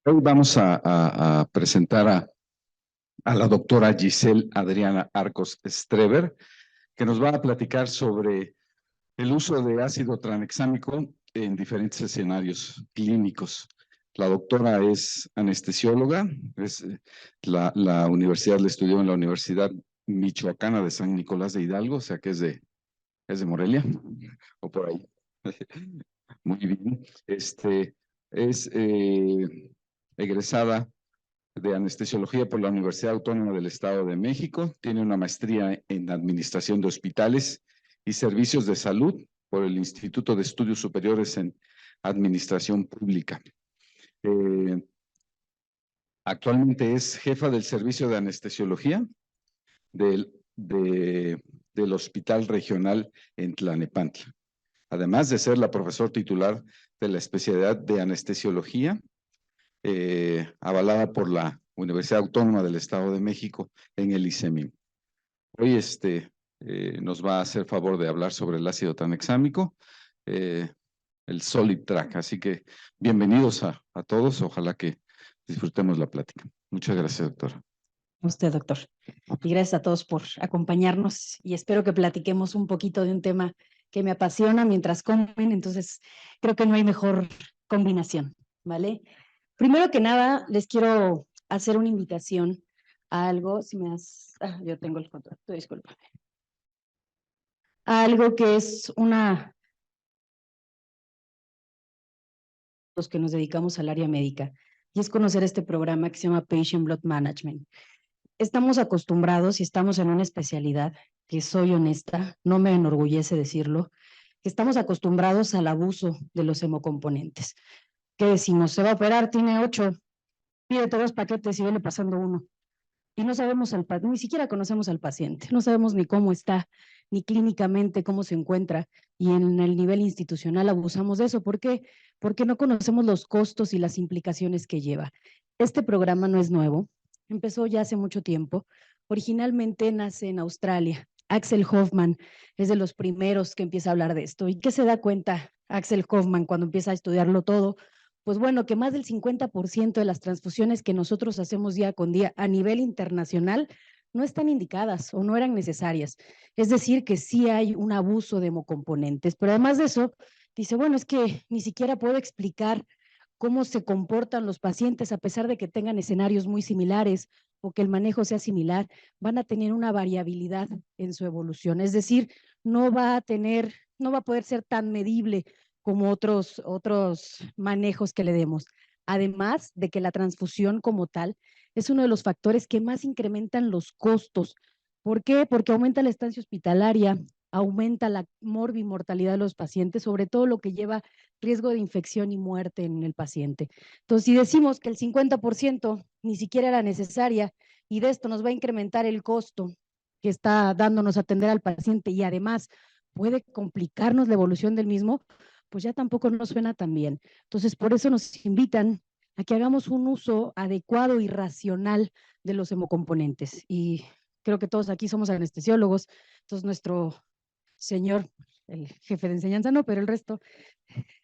Hoy vamos a presentar a la doctora Giselle Adriana Arcos Streber, que nos va a platicar sobre el uso de ácido tranexámico en diferentes escenarios clínicos. La doctora es anestesióloga, la universidad, le estudió en la Universidad Michoacana de San Nicolás de Hidalgo, o sea que es de Morelia, o por ahí. Muy bien. Es egresada de anestesiología por la Universidad Autónoma del Estado de México. Tiene una maestría en administración de hospitales y servicios de salud por el Instituto de Estudios Superiores en Administración Pública. Actualmente es jefa del servicio de anestesiología del Hospital Regional en Tlalnepantla, además de ser la profesora titular de la especialidad de anestesiología, avalada por la Universidad Autónoma del Estado de México en el ICEMIM. Hoy nos va a hacer favor de hablar sobre el ácido tranexámico, el Solid Track. Así que bienvenidos a todos. Ojalá que disfrutemos la plática. Muchas gracias, doctora. A usted, doctor. Y gracias a todos por acompañarnos y espero que platiquemos un poquito de un tema que me apasiona mientras comen, entonces creo que no hay mejor combinación, ¿vale? Primero que nada, les quiero hacer una invitación a algo, si me das, yo tengo el control, disculpa. A algo que es los que nos dedicamos al área médica, y es conocer este programa que se llama Patient Blood Management. Estamos acostumbrados y estamos en una especialidad que, soy honesta, no me enorgullece decirlo, que estamos acostumbrados al abuso de los hemocomponentes. Que si nos se va a operar, tiene 8, pide todos los paquetes y vele pasando uno. Y no sabemos ni siquiera conocemos al paciente, no sabemos ni cómo está, ni clínicamente cómo se encuentra, y en el nivel institucional abusamos de eso. ¿Por qué? Porque no conocemos los costos y las implicaciones que lleva. Este programa no es nuevo, empezó ya hace mucho tiempo, originalmente nace en Australia. Axel Hoffman es de los primeros que empieza a hablar de esto. ¿Y qué se da cuenta Axel Hoffman cuando empieza a estudiarlo todo? Pues bueno, que más del 50% de las transfusiones que nosotros hacemos día con día a nivel internacional no están indicadas o no eran necesarias. Es decir, que sí hay un abuso de hemocomponentes, pero además de eso, dice, bueno, es que ni siquiera puedo explicar cómo se comportan los pacientes a pesar de que tengan escenarios muy similares o que el manejo sea similar, van a tener una variabilidad en su evolución. Es decir, no va a poder ser tan medible como otros manejos que le demos. Además de que la transfusión como tal es uno de los factores que más incrementan los costos. ¿Por qué? Porque aumenta la estancia hospitalaria, aumenta la morbimortalidad de los pacientes, sobre todo lo que lleva riesgo de infección y muerte en el paciente. Entonces, si decimos que el 50% ni siquiera era necesaria y de esto nos va a incrementar el costo que está dándonos a atender al paciente y además puede complicarnos la evolución del mismo, pues ya tampoco nos suena tan bien. Entonces, por eso nos invitan a que hagamos un uso adecuado y racional de los hemocomponentes. Y creo que todos aquí somos anestesiólogos, entonces nuestro señor, el jefe de enseñanza no, pero el resto,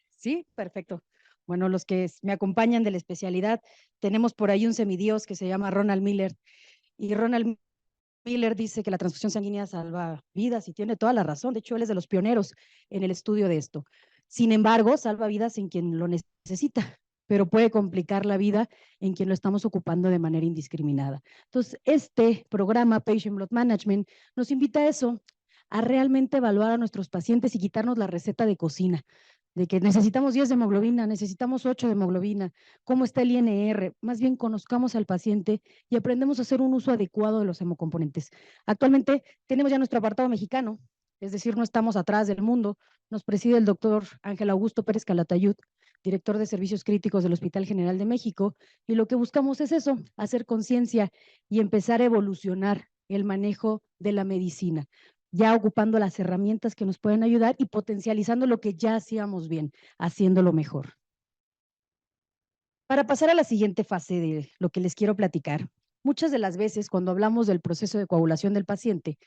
sí, perfecto. Bueno, los que me acompañan de la especialidad, tenemos por ahí un semidios que se llama Ronald Miller, y Ronald Miller dice que la transfusión sanguínea salva vidas y tiene toda la razón. De hecho, él es de los pioneros en el estudio de esto. Sin embargo, salva vidas en quien lo necesita, pero puede complicar la vida en quien lo estamos ocupando de manera indiscriminada. Entonces, este programa Patient Blood Management nos invita a eso, a realmente evaluar a nuestros pacientes y quitarnos la receta de cocina, de que necesitamos 10 de hemoglobina, necesitamos 8 de hemoglobina, cómo está el INR. Más bien conozcamos al paciente y aprendemos a hacer un uso adecuado de los hemocomponentes. Actualmente tenemos ya nuestro apartado mexicano, es decir, no estamos atrás del mundo. Nos preside el doctor Ángel Augusto Pérez Calatayud, director de Servicios Críticos del Hospital General de México, y lo que buscamos es eso, hacer conciencia y empezar a evolucionar el manejo de la medicina, ya ocupando las herramientas que nos pueden ayudar y potencializando lo que ya hacíamos bien, haciéndolo mejor. Para pasar a la siguiente fase de lo que les quiero platicar, muchas de las veces cuando hablamos del proceso de coagulación del paciente,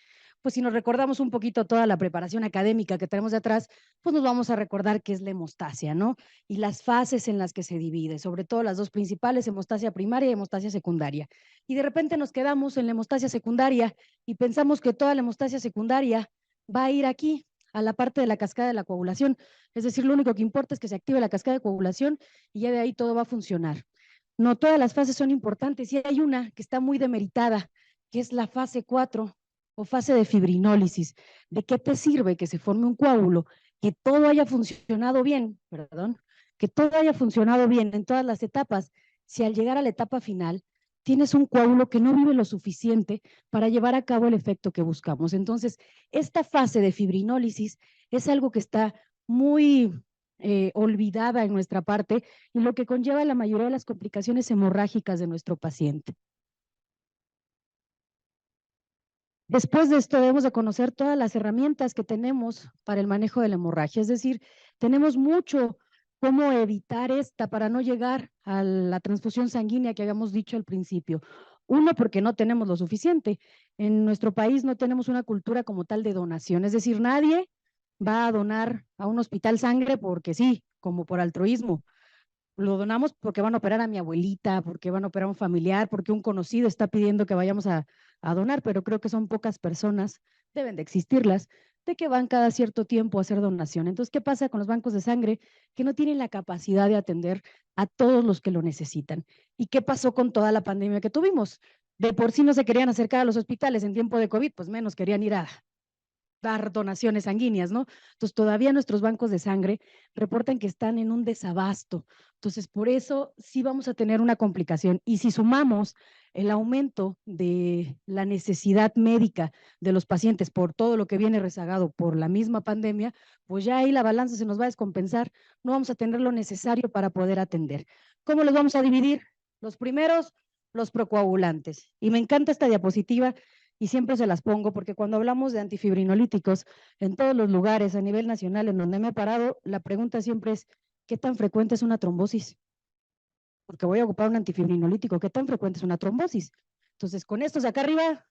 pues si nos recordamos un poquito toda la preparación académica que tenemos de atrás, pues nos vamos a recordar qué es la hemostasia, ¿no? Y las fases en las que se divide, sobre todo las dos principales, hemostasia primaria y hemostasia secundaria. Y de repente nos quedamos en la hemostasia secundaria y pensamos que toda la hemostasia secundaria va a ir aquí, a la parte de la cascada de la coagulación. Es decir, lo único que importa es que se active la cascada de coagulación y ya de ahí todo va a funcionar. No todas las fases son importantes y hay una que está muy demeritada, que es la fase 4 o fase de fibrinólisis. ¿De qué te sirve que se forme un coágulo, que todo haya funcionado bien, que todo haya funcionado bien en todas las etapas, si al llegar a la etapa final tienes un coágulo que no vive lo suficiente para llevar a cabo el efecto que buscamos? Entonces, esta fase de fibrinólisis es algo que está muy olvidada en nuestra parte y lo que conlleva la mayoría de las complicaciones hemorrágicas de nuestro paciente. Después de esto debemos de conocer todas las herramientas que tenemos para el manejo de la hemorragia, es decir, tenemos mucho cómo evitar esta para no llegar a la transfusión sanguínea que habíamos dicho al principio. Uno, porque no tenemos lo suficiente. En nuestro país no tenemos una cultura como tal de donación, es decir, nadie va a donar a un hospital sangre porque sí, como por altruismo. Lo donamos porque van a operar a mi abuelita, porque van a operar a un familiar, porque un conocido está pidiendo que vayamos a donar, pero creo que son pocas personas, deben de existirlas, de que van cada cierto tiempo a hacer donación. Entonces, ¿qué pasa con los bancos de sangre que no tienen la capacidad de atender a todos los que lo necesitan? ¿Y qué pasó con toda la pandemia que tuvimos? De por sí no se querían acercar a los hospitales en tiempo de COVID, pues menos querían ir a dar donaciones sanguíneas, ¿no? Entonces, todavía nuestros bancos de sangre reportan que están en un desabasto. Entonces, por eso sí vamos a tener una complicación. Y si sumamos el aumento de la necesidad médica de los pacientes por todo lo que viene rezagado por la misma pandemia, pues ya ahí la balanza se nos va a descompensar, no vamos a tener lo necesario para poder atender. ¿Cómo los vamos a dividir? Los primeros, los procoagulantes. Y me encanta esta diapositiva y siempre se las pongo porque cuando hablamos de antifibrinolíticos en todos los lugares a nivel nacional en donde me he parado, la pregunta siempre es, ¿qué tan frecuente es una trombosis? Porque voy a ocupar un antifibrinolítico, ¿qué tan frecuente es una trombosis? Entonces, con estos de acá arriba,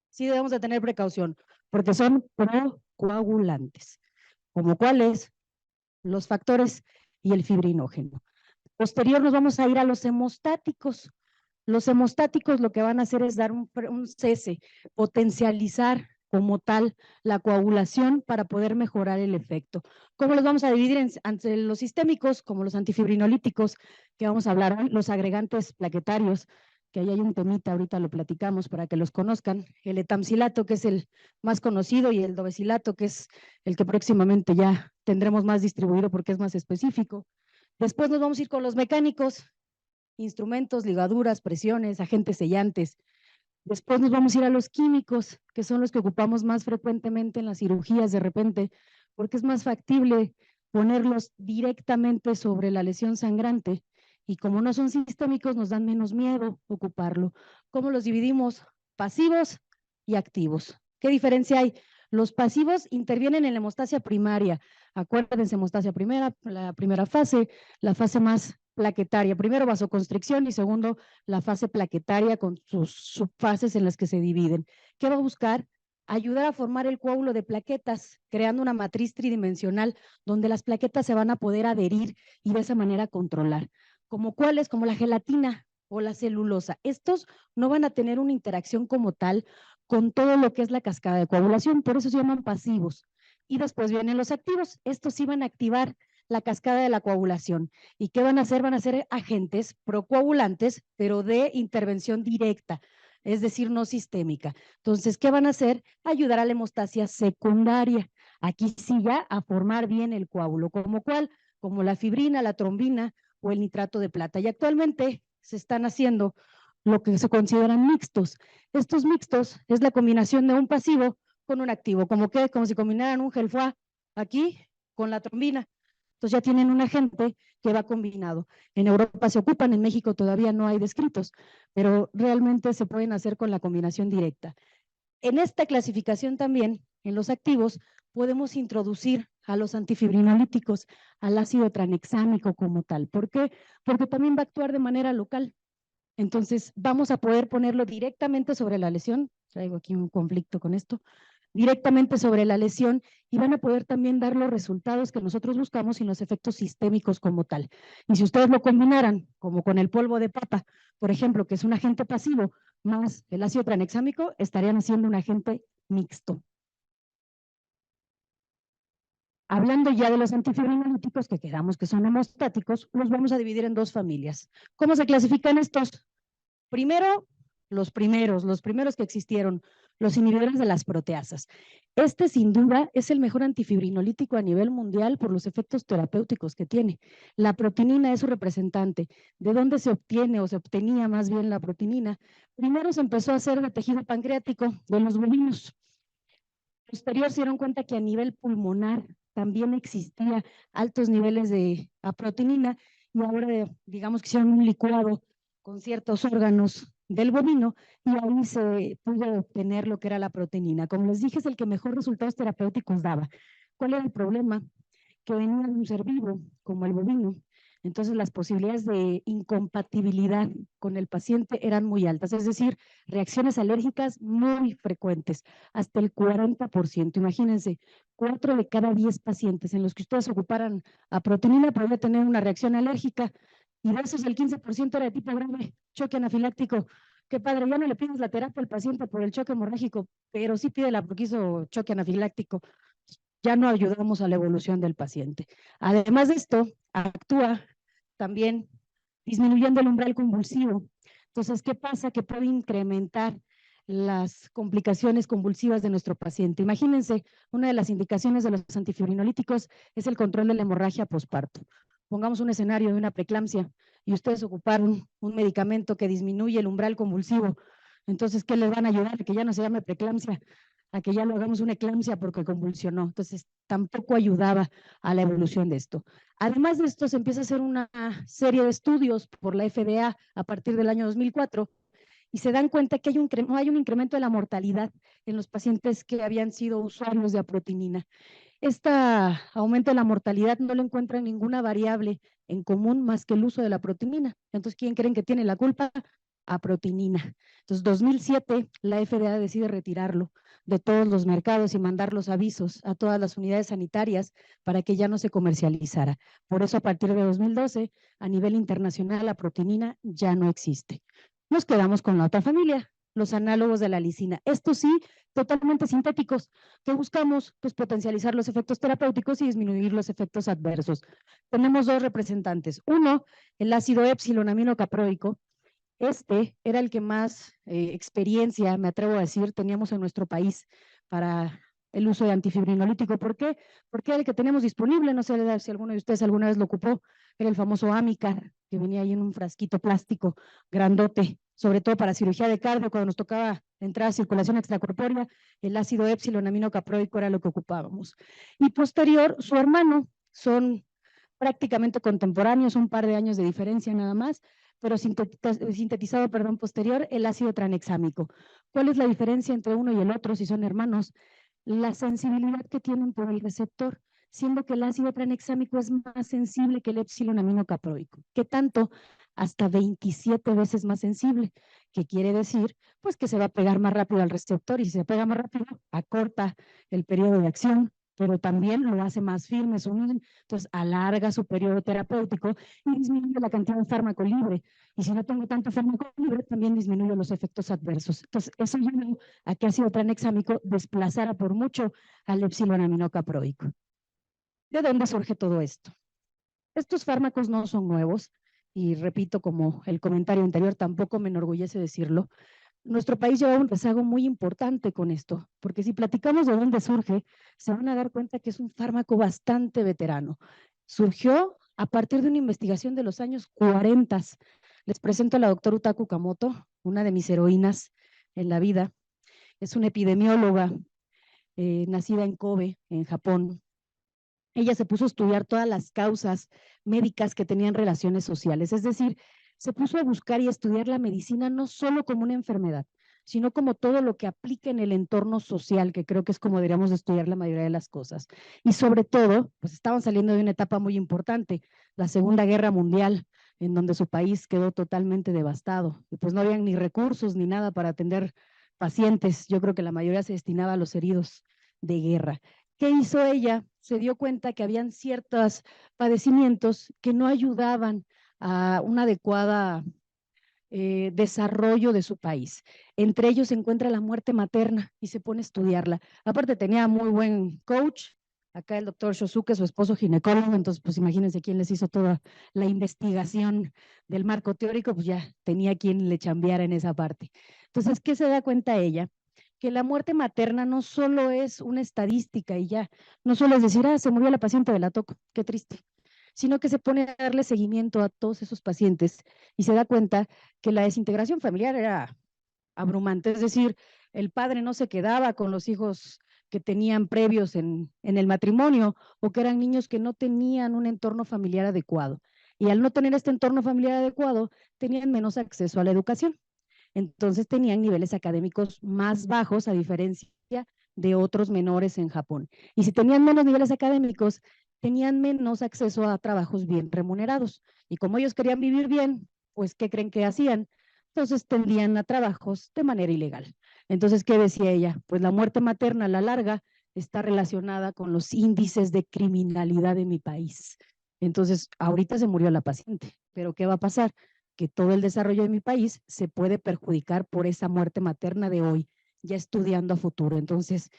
sí debemos de tener precaución, porque son procoagulantes, como cuáles, los factores y el fibrinógeno. Posterior nos vamos a ir a los hemostáticos. Los hemostáticos lo que van a hacer es dar un cese, potencializar como tal la coagulación para poder mejorar el efecto. ¿Cómo los vamos a dividir entre los sistémicos, como los antifibrinolíticos, que vamos a hablar hoy, los agregantes plaquetarios, que ahí hay un temita, ahorita lo platicamos para que los conozcan, el etamcilato, que es el más conocido, y el dobecilato, que es el que próximamente ya tendremos más distribuido porque es más específico. Después nos vamos a ir con los mecánicos, instrumentos, ligaduras, presiones, agentes sellantes. Después nos vamos a ir a los químicos, que son los que ocupamos más frecuentemente en las cirugías de repente, porque es más factible ponerlos directamente sobre la lesión sangrante y como no son sistémicos nos dan menos miedo ocuparlo. ¿Cómo los dividimos? Pasivos y activos. ¿Qué diferencia hay? Los pasivos intervienen en la hemostasia primaria. Acuérdense, hemostasia primera, la primera fase, la fase más plaquetaria. Primero, vasoconstricción y segundo, la fase plaquetaria con sus subfases en las que se dividen. ¿Qué va a buscar? Ayudar a formar el coágulo de plaquetas, creando una matriz tridimensional donde las plaquetas se van a poder adherir y de esa manera controlar. ¿Como cuáles? Como la gelatina o la celulosa. Estos no van a tener una interacción como tal con todo lo que es la cascada de coagulación, por eso se llaman pasivos. Y después vienen los activos. Estos sí van a activar la cascada de la coagulación. ¿Y qué van a hacer? Van a ser agentes procoagulantes, pero de intervención directa, es decir, no sistémica. Entonces, ¿qué van a hacer? Ayudar a la hemostasia secundaria. Aquí sí ya a formar bien el coágulo. ¿Como cuál? Como la fibrina, la trombina o el nitrato de plata. Y actualmente se están haciendo lo que se consideran mixtos. Estos mixtos es la combinación de un pasivo con un activo, como que como si combinaran un gel foie aquí con la trombina. Entonces ya tienen un agente que va combinado. En Europa se ocupan, en México todavía no hay descritos, pero realmente se pueden hacer con la combinación directa. En esta clasificación también, en los activos, podemos introducir a los antifibrinolíticos, al ácido tranexámico como tal. ¿Por qué? Porque también va a actuar de manera local. Entonces vamos a poder ponerlo directamente sobre la lesión. Traigo aquí un conflicto con esto. directamente sobre la lesión y van a poder también dar los resultados que nosotros buscamos y los efectos sistémicos como tal. Y si ustedes lo combinaran, como con el polvo de papa, por ejemplo, que es un agente pasivo, más el ácido tranexámico, estarían haciendo un agente mixto. Hablando ya de los antifibrinolíticos, que quedamos que son hemostáticos, los vamos a dividir en dos familias. ¿Cómo se clasifican estos? Primero, los primeros que existieron, los inhibidores de las proteasas. Este, sin duda, es el mejor antifibrinolítico a nivel mundial por los efectos terapéuticos que tiene. La protinina es su representante. ¿De dónde se obtiene o se obtenía más bien la protinina? Primero se empezó a hacer de tejido pancreático de los bovinos. Posterior se dieron cuenta que a nivel pulmonar también existía altos niveles de protinina y ahora digamos que hicieron un licuado con ciertos órganos del bovino y ahí se pudo obtener lo que era la proteína. Como les dije, es el que mejor resultados terapéuticos daba. ¿Cuál era el problema? Que venía de un ser vivo, como el bovino. Entonces las posibilidades de incompatibilidad con el paciente eran muy altas, es decir, reacciones alérgicas muy frecuentes, hasta el 40%. Imagínense, 4 de cada 10 pacientes en los que ustedes ocuparan a proteína podría tener una reacción alérgica y de esos el 15% era de tipo grave, choque anafiláctico. Qué padre, ya no le pides la terapia al paciente por el choque hemorrágico, pero sí pide la porque hizo choque anafiláctico. Ya no ayudamos a la evolución del paciente. Además de esto, actúa también disminuyendo el umbral convulsivo. Entonces, ¿qué pasa? Que puede incrementar las complicaciones convulsivas de nuestro paciente. Imagínense, una de las indicaciones de los antifibrinolíticos es el control de la hemorragia posparto. Pongamos un escenario de una preeclampsia y ustedes ocuparon un medicamento que disminuye el umbral convulsivo. Entonces, ¿qué les van a ayudar? Que ya no se llame preeclampsia, a que ya lo hagamos una eclampsia porque convulsionó. Entonces, tampoco ayudaba a la evolución de esto. Además de esto, se empieza a hacer una serie de estudios por la FDA a partir del año 2004 y se dan cuenta que hay un incremento de la mortalidad en los pacientes que habían sido usuarios de aprotinina. Este aumento de la mortalidad no lo encuentran ninguna variable en común más que el uso de la proteína. Entonces, ¿quién creen que tiene la culpa? Aprotinina. Entonces, 2007, la FDA decide retirarlo de todos los mercados y mandar los avisos a todas las unidades sanitarias para que ya no se comercializara. Por eso, a partir de 2012, a nivel internacional, la proteína ya no existe. Nos quedamos con la otra familia, los análogos de la lisina. Estos sí, totalmente sintéticos. ¿Qué buscamos? Pues potencializar los efectos terapéuticos y disminuir los efectos adversos. Tenemos dos representantes. Uno, el ácido epsilon aminocaproico. Este era el que más experiencia, me atrevo a decir, teníamos en nuestro país para el uso de antifibrinolítico. ¿Por qué? Porque era el que tenemos disponible, no sé si alguno de ustedes alguna vez lo ocupó, era el famoso Amicar, que venía ahí en un frasquito plástico grandote, sobre todo para cirugía de cardio, cuando nos tocaba entrar a circulación extracorpórea, el ácido epsilon aminocaproico era lo que ocupábamos. Y posterior, su hermano, son prácticamente contemporáneos, un par de años de diferencia nada más, pero sintetizado, posterior, el ácido tranexámico. ¿Cuál es la diferencia entre uno y el otro si son hermanos? La sensibilidad que tienen por el receptor, siendo que el ácido tranexámico es más sensible que el epsilon aminocaproico. ¿Qué tanto? Hasta 27 veces más sensible. ¿Qué quiere decir? Pues que se va a pegar más rápido al receptor y si se pega más rápido, acorta el periodo de acción, pero también lo hace más firme, entonces alarga su periodo terapéutico y disminuye la cantidad de fármaco libre. Y si no tengo tanto fármaco libre, también disminuye los efectos adversos. Entonces, eso llevó a que ácido tranexámico desplazara por mucho al epsilon aminocaproico. ¿De dónde surge todo esto? Estos fármacos no son nuevos y repito, como el comentario anterior, tampoco me enorgullece decirlo. Nuestro país lleva un rezago muy importante con esto, porque si platicamos de dónde surge, se van a dar cuenta que es un fármaco bastante veterano. Surgió a partir de una investigación de los años 40. Les presento a la doctora Utako Kamoto, una de mis heroínas en la vida. Es una epidemióloga nacida en Kobe, en Japón. Ella se puso a estudiar todas las causas médicas que tenían relaciones sociales, es decir, se puso a buscar y a estudiar la medicina no solo como una enfermedad, sino como todo lo que aplica en el entorno social, que creo que es como deberíamos de estudiar la mayoría de las cosas. Y sobre todo, pues estaban saliendo de una etapa muy importante, la Segunda Guerra Mundial, en donde su país quedó totalmente devastado. Y pues no habían ni recursos ni nada para atender pacientes, yo creo que la mayoría se destinaba a los heridos de guerra. ¿Qué hizo ella? Se dio cuenta que habían ciertos padecimientos que no ayudaban a una adecuada desarrollo de su país. Entre ellos se encuentra la muerte materna y se pone a estudiarla. Aparte tenía muy buen coach, acá el doctor Shosuke, su esposo ginecólogo, entonces pues imagínense quién les hizo toda la investigación del marco teórico, pues ya tenía quien le chambeara en esa parte. Entonces, ¿qué se da cuenta ella? Que la muerte materna no solo es una estadística y ya, no solo es decir, se murió la paciente de la TOC, qué triste, sino que se pone a darle seguimiento a todos esos pacientes y se da cuenta que la desintegración familiar era abrumante, es decir, el padre no se quedaba con los hijos que tenían previos en el matrimonio o que eran niños que no tenían un entorno familiar adecuado. Y al no tener este entorno familiar adecuado, tenían menos acceso a la educación. Entonces tenían niveles académicos más bajos a diferencia de otros menores en Japón. Y si tenían menos niveles académicos, tenían menos acceso a trabajos bien remunerados. Y como ellos querían vivir bien, pues, ¿qué creen que hacían? Entonces tendían a trabajos de manera ilegal. Entonces, ¿qué decía ella? Pues la muerte materna a la larga está relacionada con los índices de criminalidad de mi país. Entonces, ahorita se murió la paciente, pero ¿qué va a pasar? Que todo el desarrollo de mi país se puede perjudicar por esa muerte materna de hoy, ya estudiando a futuro. Entonces,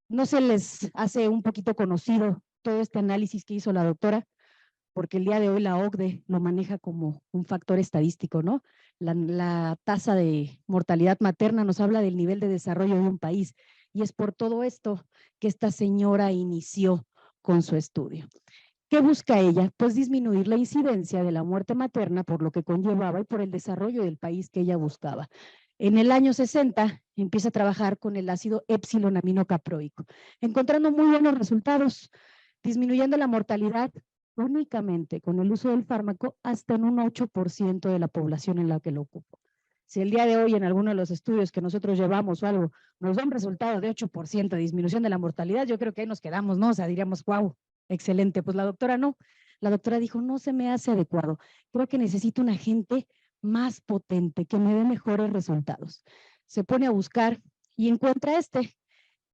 ¿no se les hace un poquito conocido todo este análisis que hizo la doctora? Porque el día de hoy la OCDE lo maneja como un factor estadístico, ¿no? La tasa de mortalidad materna nos habla del nivel de desarrollo de un país y es por todo esto que esta señora inició con su estudio. ¿Qué busca ella? Pues disminuir la incidencia de la muerte materna por lo que conllevaba y por el desarrollo del país que ella buscaba. En el año 60 empieza a trabajar con el ácido epsilon aminocaproico, encontrando muy buenos resultados, disminuyendo la mortalidad únicamente con el uso del fármaco hasta en un 8% de la población en la que lo ocupa. Si el día de hoy en alguno de los estudios que nosotros llevamos o algo nos da un resultado de 8% de disminución de la mortalidad, yo creo que ahí nos quedamos, ¿no? O sea, diríamos, wow, excelente. Pues la doctora no. La doctora dijo, no se me hace adecuado. Creo que necesito un agente más potente, que me dé mejores resultados. Se pone a buscar y encuentra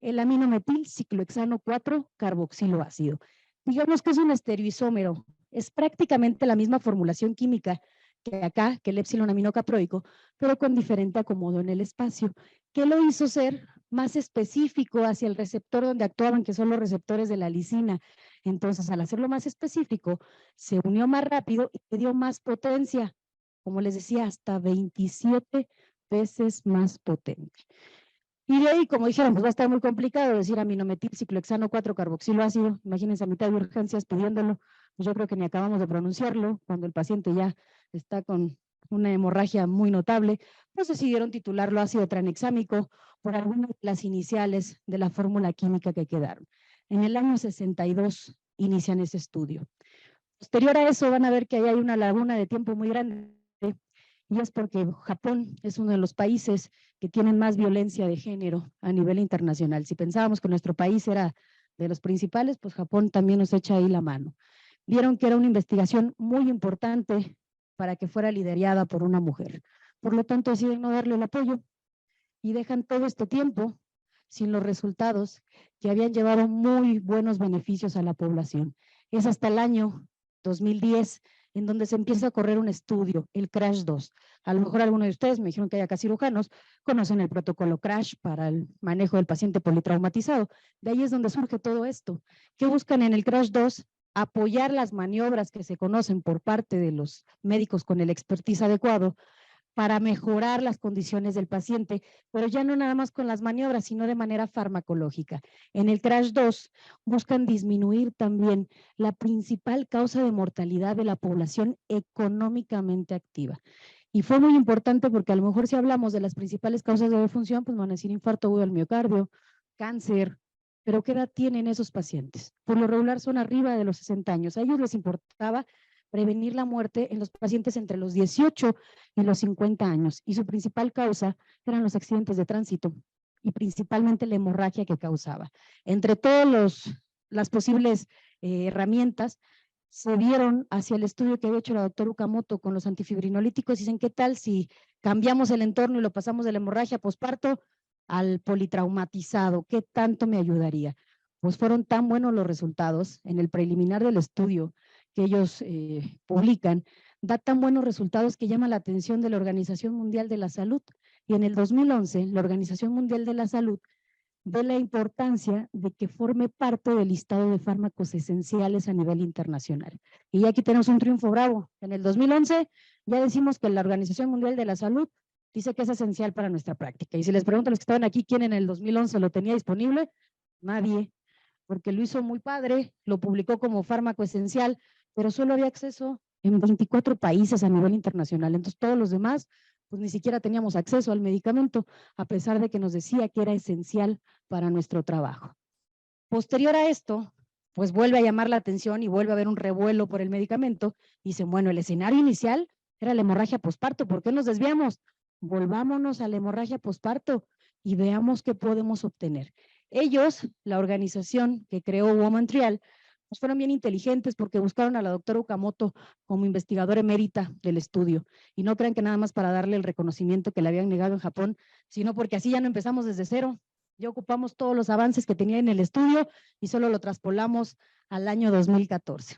el aminometil ciclohexano 4-carboxiloácido. Digamos que es un estereoisómero, es prácticamente la misma formulación química que acá, que el epsilon aminocaproico, pero con diferente acomodo en el espacio, que lo hizo ser más específico hacia el receptor donde actuaban, que son los receptores de la lisina. Entonces, al hacerlo más específico, se unió más rápido y le dio más potencia, como les decía, hasta 27 veces más potente. Y de ahí, como dijeron, pues va a estar muy complicado decir aminometil ciclohexano 4-carboxiloácido. Imagínense a mitad de urgencias pidiéndolo, pues yo creo que ni acabamos de pronunciarlo, cuando el paciente ya está con una hemorragia muy notable, pues decidieron titularlo ácido tranexámico por algunas de las iniciales de la fórmula química que quedaron. En el año 62 inician ese estudio. Posterior a eso van a ver que ahí hay una laguna de tiempo muy grande, y es porque Japón es uno de los países que tienen más violencia de género a nivel internacional. Si pensábamos que nuestro país era de los principales, pues Japón también nos echa ahí la mano. Vieron que era una investigación muy importante para que fuera liderada por una mujer. Por lo tanto, deciden no darle el apoyo y dejan todo este tiempo sin los resultados que habían llevado muy buenos beneficios a la población. Es hasta el año 2010 en donde se empieza a correr un estudio, el CRASH 2. A lo mejor algunos de ustedes me dijeron que hay acá cirujanos, conocen el protocolo CRASH para el manejo del paciente politraumatizado. De ahí es donde surge todo esto. ¿Qué buscan en el CRASH 2? Apoyar las maniobras que se conocen por parte de los médicos con el expertise adecuado para mejorar las condiciones del paciente, pero ya no nada más con las maniobras, sino de manera farmacológica. En el CRASH 2 buscan disminuir también la principal causa de mortalidad de la población económicamente activa. Y fue muy importante porque a lo mejor si hablamos de las principales causas de defunción, pues van a decir infarto agudo del miocardio, cáncer, pero ¿qué edad tienen esos pacientes? Por lo regular son arriba de los 60 años. A ellos les importaba prevenir la muerte en los pacientes entre los 18 y los 50 años, y su principal causa eran los accidentes de tránsito y principalmente la hemorragia que causaba. Entre todas las posibles herramientas, se vieron hacia el estudio que había hecho la doctora Ukamoto con los antifibrinolíticos y dicen, ¿qué tal si cambiamos el entorno y lo pasamos de la hemorragia posparto al politraumatizado, ¿qué tanto me ayudaría? Pues fueron tan buenos los resultados en el preliminar del estudio que ellos publican, da tan buenos resultados que llama la atención de la Organización Mundial de la Salud. Y en el 2011, la Organización Mundial de la Salud ve la importancia de que forme parte del listado de fármacos esenciales a nivel internacional. Y aquí tenemos un triunfo bravo. En el 2011 ya decimos que la Organización Mundial de la Salud dice que es esencial para nuestra práctica. Y si les pregunto a los que estaban aquí, ¿quién en el 2011 lo tenía disponible? Nadie, porque lo hizo muy padre, lo publicó como fármaco esencial, pero solo había acceso en 24 países a nivel internacional. Entonces todos los demás pues ni siquiera teníamos acceso al medicamento, a pesar de que nos decía que era esencial para nuestro trabajo. Posterior a esto, pues vuelve a llamar la atención y vuelve a haber un revuelo por el medicamento. Dicen, bueno, el escenario inicial era la hemorragia posparto, ¿por qué nos desviamos? Volvámonos a la hemorragia posparto y veamos qué podemos obtener. Ellos, la organización que creó Woman Trial, pues fueron bien inteligentes porque buscaron a la doctora Okamoto como investigadora emérita del estudio. Y no crean que nada más para darle el reconocimiento que le habían negado en Japón, sino porque así ya no empezamos desde cero. Ya ocupamos todos los avances que tenía en el estudio y solo lo traspolamos al año 2014.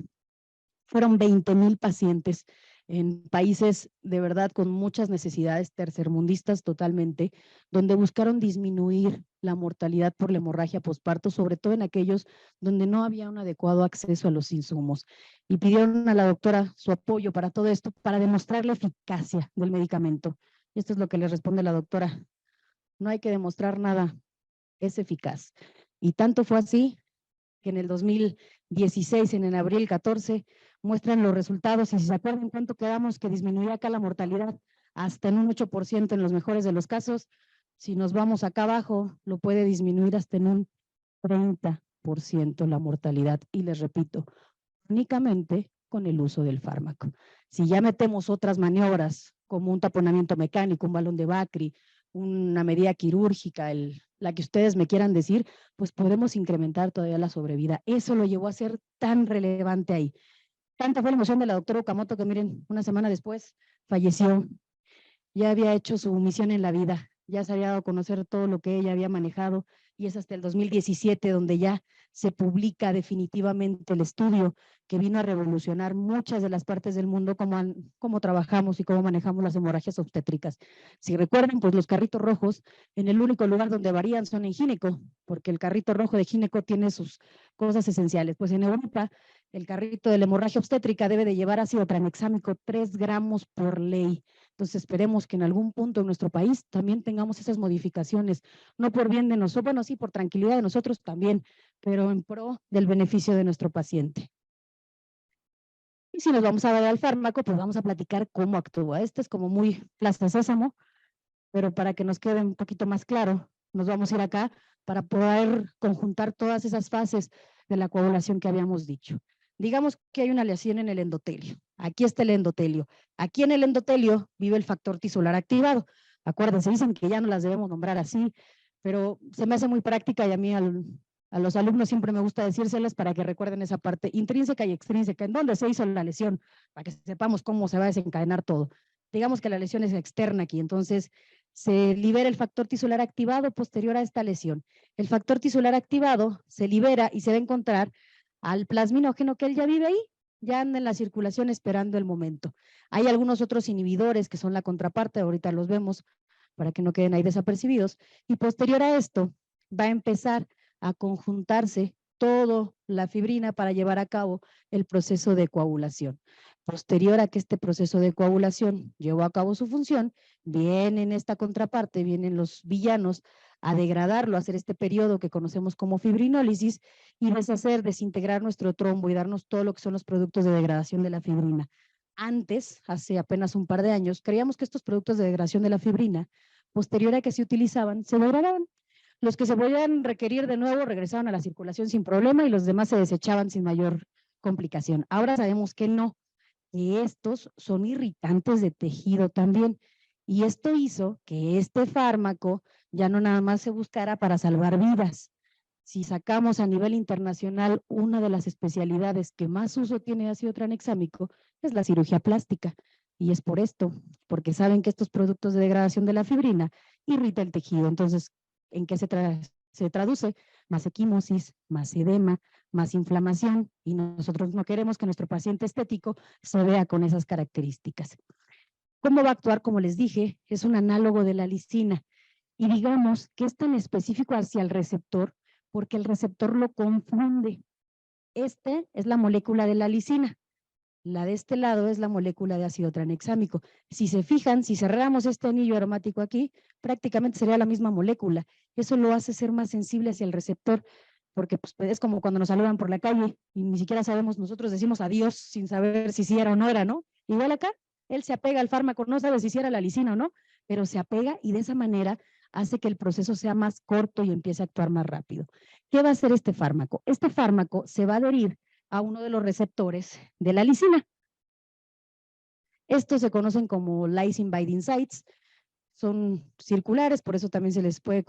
Fueron 20,000 pacientes en países de verdad con muchas necesidades tercermundistas totalmente, donde buscaron disminuir la mortalidad por la hemorragia posparto, sobre todo en aquellos donde no había un adecuado acceso a los insumos. Y pidieron a la doctora su apoyo para todo esto, para demostrar la eficacia del medicamento. Y esto es lo que le responde la doctora. No hay que demostrar nada, es eficaz. Y tanto fue así que en el 2016, en el abril 14, muestran los resultados y si se acuerdan cuánto quedamos que disminuía acá la mortalidad hasta en un 8% en los mejores de los casos, si nos vamos acá abajo lo puede disminuir hasta en un 30% la mortalidad y les repito, únicamente con el uso del fármaco. Si ya metemos otras maniobras como un taponamiento mecánico, un balón de Bacri, una medida quirúrgica, la que ustedes me quieran decir, pues podemos incrementar todavía la sobrevida. Eso lo llevó a ser tan relevante ahí. Tanta fue la emoción de la doctora Okamoto que miren, una semana después falleció. Ya había hecho su misión en la vida, ya se había dado a conocer todo lo que ella había manejado y es hasta el 2017 donde ya se publica definitivamente el estudio que vino a revolucionar muchas de las partes del mundo cómo trabajamos y cómo manejamos las hemorragias obstétricas. Si recuerdan, pues los carritos rojos en el único lugar donde varían son en gineco, porque el carrito rojo de gineco tiene sus cosas esenciales. Pues en Europa el carrito de la hemorragia obstétrica debe de llevar ácido tranexámico 3 gramos por ley. Entonces esperemos que en algún punto en nuestro país también tengamos esas modificaciones, no por bien de nosotros, bueno, sí, por tranquilidad de nosotros también, pero en pro del beneficio de nuestro paciente. Y si nos vamos a dar al fármaco, pues vamos a platicar cómo actúa. Este es como muy Plaza Sésamo, pero para que nos quede un poquito más claro, nos vamos a ir acá para poder conjuntar todas esas fases de la coagulación que habíamos dicho. Digamos que hay una lesión en el endotelio. Aquí está el endotelio. Aquí en el endotelio vive el factor tisular activado. Acuérdense, dicen que ya no las debemos nombrar así, pero se me hace muy práctica y a mí a los alumnos siempre me gusta decírselas para que recuerden esa parte intrínseca y extrínseca, en dónde se hizo la lesión, para que sepamos cómo se va a desencadenar todo. Digamos que la lesión es externa aquí, entonces se libera el factor tisular activado posterior a esta lesión. El factor tisular activado se libera y se va a encontrar al plasminógeno que él ya vive ahí, ya anda en la circulación esperando el momento. Hay algunos otros inhibidores que son la contraparte, ahorita los vemos para que no queden ahí desapercibidos, y posterior a esto va a empezar a conjuntarse toda la fibrina para llevar a cabo el proceso de coagulación. Posterior a que este proceso de coagulación llevó a cabo su función, vienen esta contraparte, vienen los villanos a degradarlo, a hacer este periodo que conocemos como fibrinólisis y deshacer, desintegrar nuestro trombo y darnos todo lo que son los productos de degradación de la fibrina. Antes, hace apenas un par de años, creíamos que estos productos de degradación de la fibrina, posterior a que se utilizaban, se degradaban. Los que se podían requerir de nuevo regresaban a la circulación sin problema y los demás se desechaban sin mayor complicación. Ahora sabemos que no, que estos son irritantes de tejido también. Y esto hizo que este fármaco ya no nada más se buscara para salvar vidas. Si sacamos a nivel internacional una de las especialidades que más uso tiene ácido tranexámico, es la cirugía plástica. Y es por esto, porque saben que estos productos de degradación de la fibrina irritan el tejido. Entonces, ¿en qué se traduce? Más equimosis, más edema, más inflamación, y nosotros no queremos que nuestro paciente estético se vea con esas características. ¿Cómo va a actuar? Como les dije, es un análogo de la lisina, y digamos que es tan específico hacia el receptor porque el receptor lo confunde. Este es la molécula de la lisina, la de este lado es la molécula de ácido tranexámico. Si se fijan, si cerramos este anillo aromático aquí, prácticamente sería la misma molécula. Eso lo hace ser más sensible hacia el receptor, porque pues, es como cuando nos saludan por la calle y ni siquiera sabemos, nosotros decimos adiós sin saber si sí era o no era, ¿no? Igual acá, él se apega al fármaco, no sabe si era la lisina o no, pero se apega y de esa manera hace que el proceso sea más corto y empiece a actuar más rápido. ¿Qué va a hacer este fármaco? Este fármaco se va a adherir a uno de los receptores de la lisina. Estos se conocen como lysine binding sites, son circulares, por eso también se les puede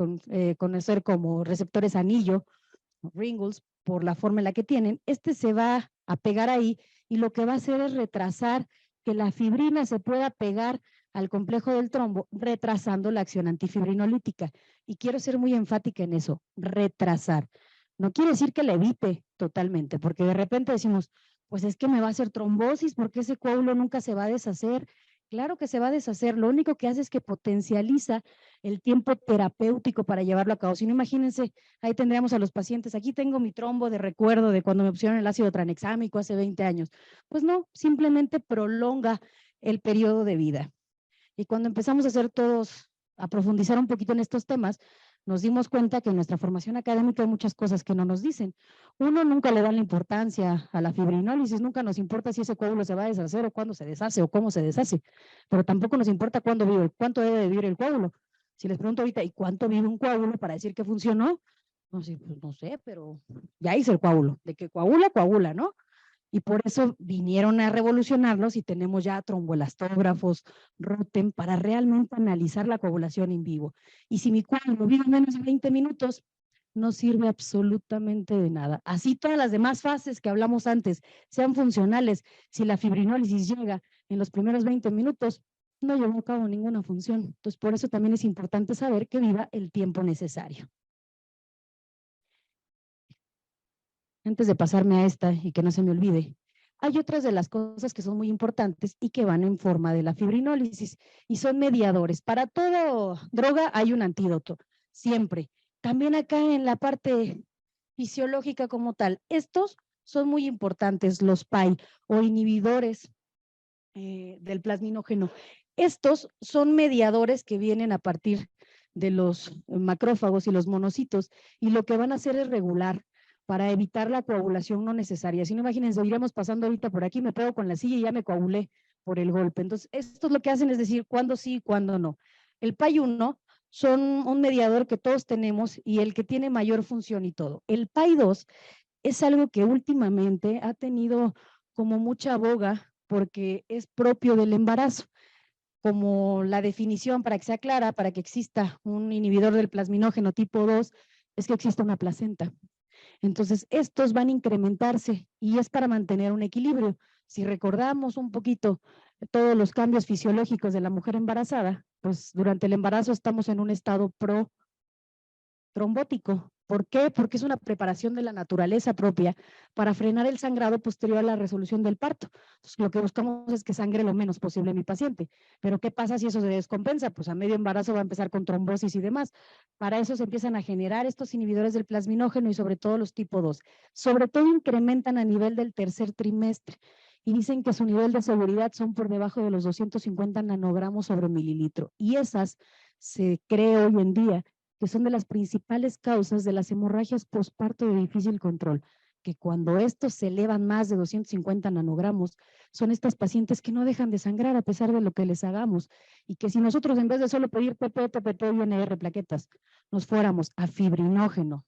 conocer como receptores anillo, Ringles, por la forma en la que tienen. Este se va a pegar ahí y lo que va a hacer es retrasar que la fibrina se pueda pegar al complejo del trombo, retrasando la acción antifibrinolítica. Y quiero ser muy enfática en eso, retrasar. No quiere decir que la evite totalmente, porque de repente decimos, pues es que me va a hacer trombosis, porque ese coágulo nunca se va a deshacer. Claro que se va a deshacer, lo único que hace es que potencializa el tiempo terapéutico para llevarlo a cabo. Si no, imagínense, ahí tendríamos a los pacientes, aquí tengo mi trombo de recuerdo de cuando me pusieron el ácido tranexámico hace 20 años. Pues no, simplemente prolonga el periodo de vida. Y cuando empezamos a hacer todos, a profundizar un poquito en estos temas, nos dimos cuenta que en nuestra formación académica hay muchas cosas que no nos dicen. Uno, nunca le da la importancia a la fibrinólisis, nunca nos importa si ese coágulo se va a deshacer o cuándo se deshace o cómo se deshace, pero tampoco nos importa cuánto debe de vivir el coágulo. Si les pregunto ahorita, ¿y cuánto vive un coágulo para decir que funcionó? No sé, pues no sé, pero ya hice el coágulo. De que coagula, coagula, ¿no? Y por eso vinieron a revolucionarlos y tenemos ya tromboelastógrafos, Rotem, para realmente analizar la coagulación in vivo. Y si mi coágulo vive menos de 20 minutos, no sirve absolutamente de nada. Así todas las demás fases que hablamos antes sean funcionales. Si la fibrinólisis llega en los primeros 20 minutos, no llevó a cabo ninguna función. Entonces, por eso también es importante saber que viva el tiempo necesario. Antes de pasarme a esta y que no se me olvide, hay otras de las cosas que son muy importantes y que van en forma de la fibrinólisis y son mediadores. Para toda droga hay un antídoto, siempre. También acá en la parte fisiológica como tal, estos son muy importantes, los PAI o inhibidores del plasminógeno. Estos son mediadores que vienen a partir de los macrófagos y los monocitos y lo que van a hacer es regular para evitar la coagulación no necesaria. Si no, imagínense, iríamos pasando ahorita por aquí, me pego con la silla y ya me coagulé por el golpe. Entonces, esto es lo que hacen, es decir, cuándo sí y cuándo no. El PAI-1 son un mediador que todos tenemos y el que tiene mayor función y todo. El PAI-2 es algo que últimamente ha tenido como mucha boga porque es propio del embarazo. Como la definición, para que sea clara, para que exista un inhibidor del plasminógeno tipo 2, es que exista una placenta. Entonces, estos van a incrementarse y es para mantener un equilibrio. Si recordamos un poquito todos los cambios fisiológicos de la mujer embarazada, pues durante el embarazo estamos en un estado trombótico. ¿Por qué? Porque es una preparación de la naturaleza propia para frenar el sangrado posterior a la resolución del parto. Entonces, lo que buscamos es que sangre lo menos posible mi paciente. Pero ¿qué pasa si eso se descompensa? Pues a medio embarazo va a empezar con trombosis y demás. Para eso se empiezan a generar estos inhibidores del plasminógeno y sobre todo los tipo 2. Sobre todo incrementan a nivel del tercer trimestre y dicen que su nivel de seguridad son por debajo de los 250 nanogramos sobre mililitro. Y esas se cree hoy en día que son de las principales causas de las hemorragias postparto de difícil control, que cuando estos se elevan más de 250 nanogramos, son estas pacientes que no dejan de sangrar a pesar de lo que les hagamos, y que si nosotros en vez de solo pedir PP, PPP y NR plaquetas, nos fuéramos a fibrinógeno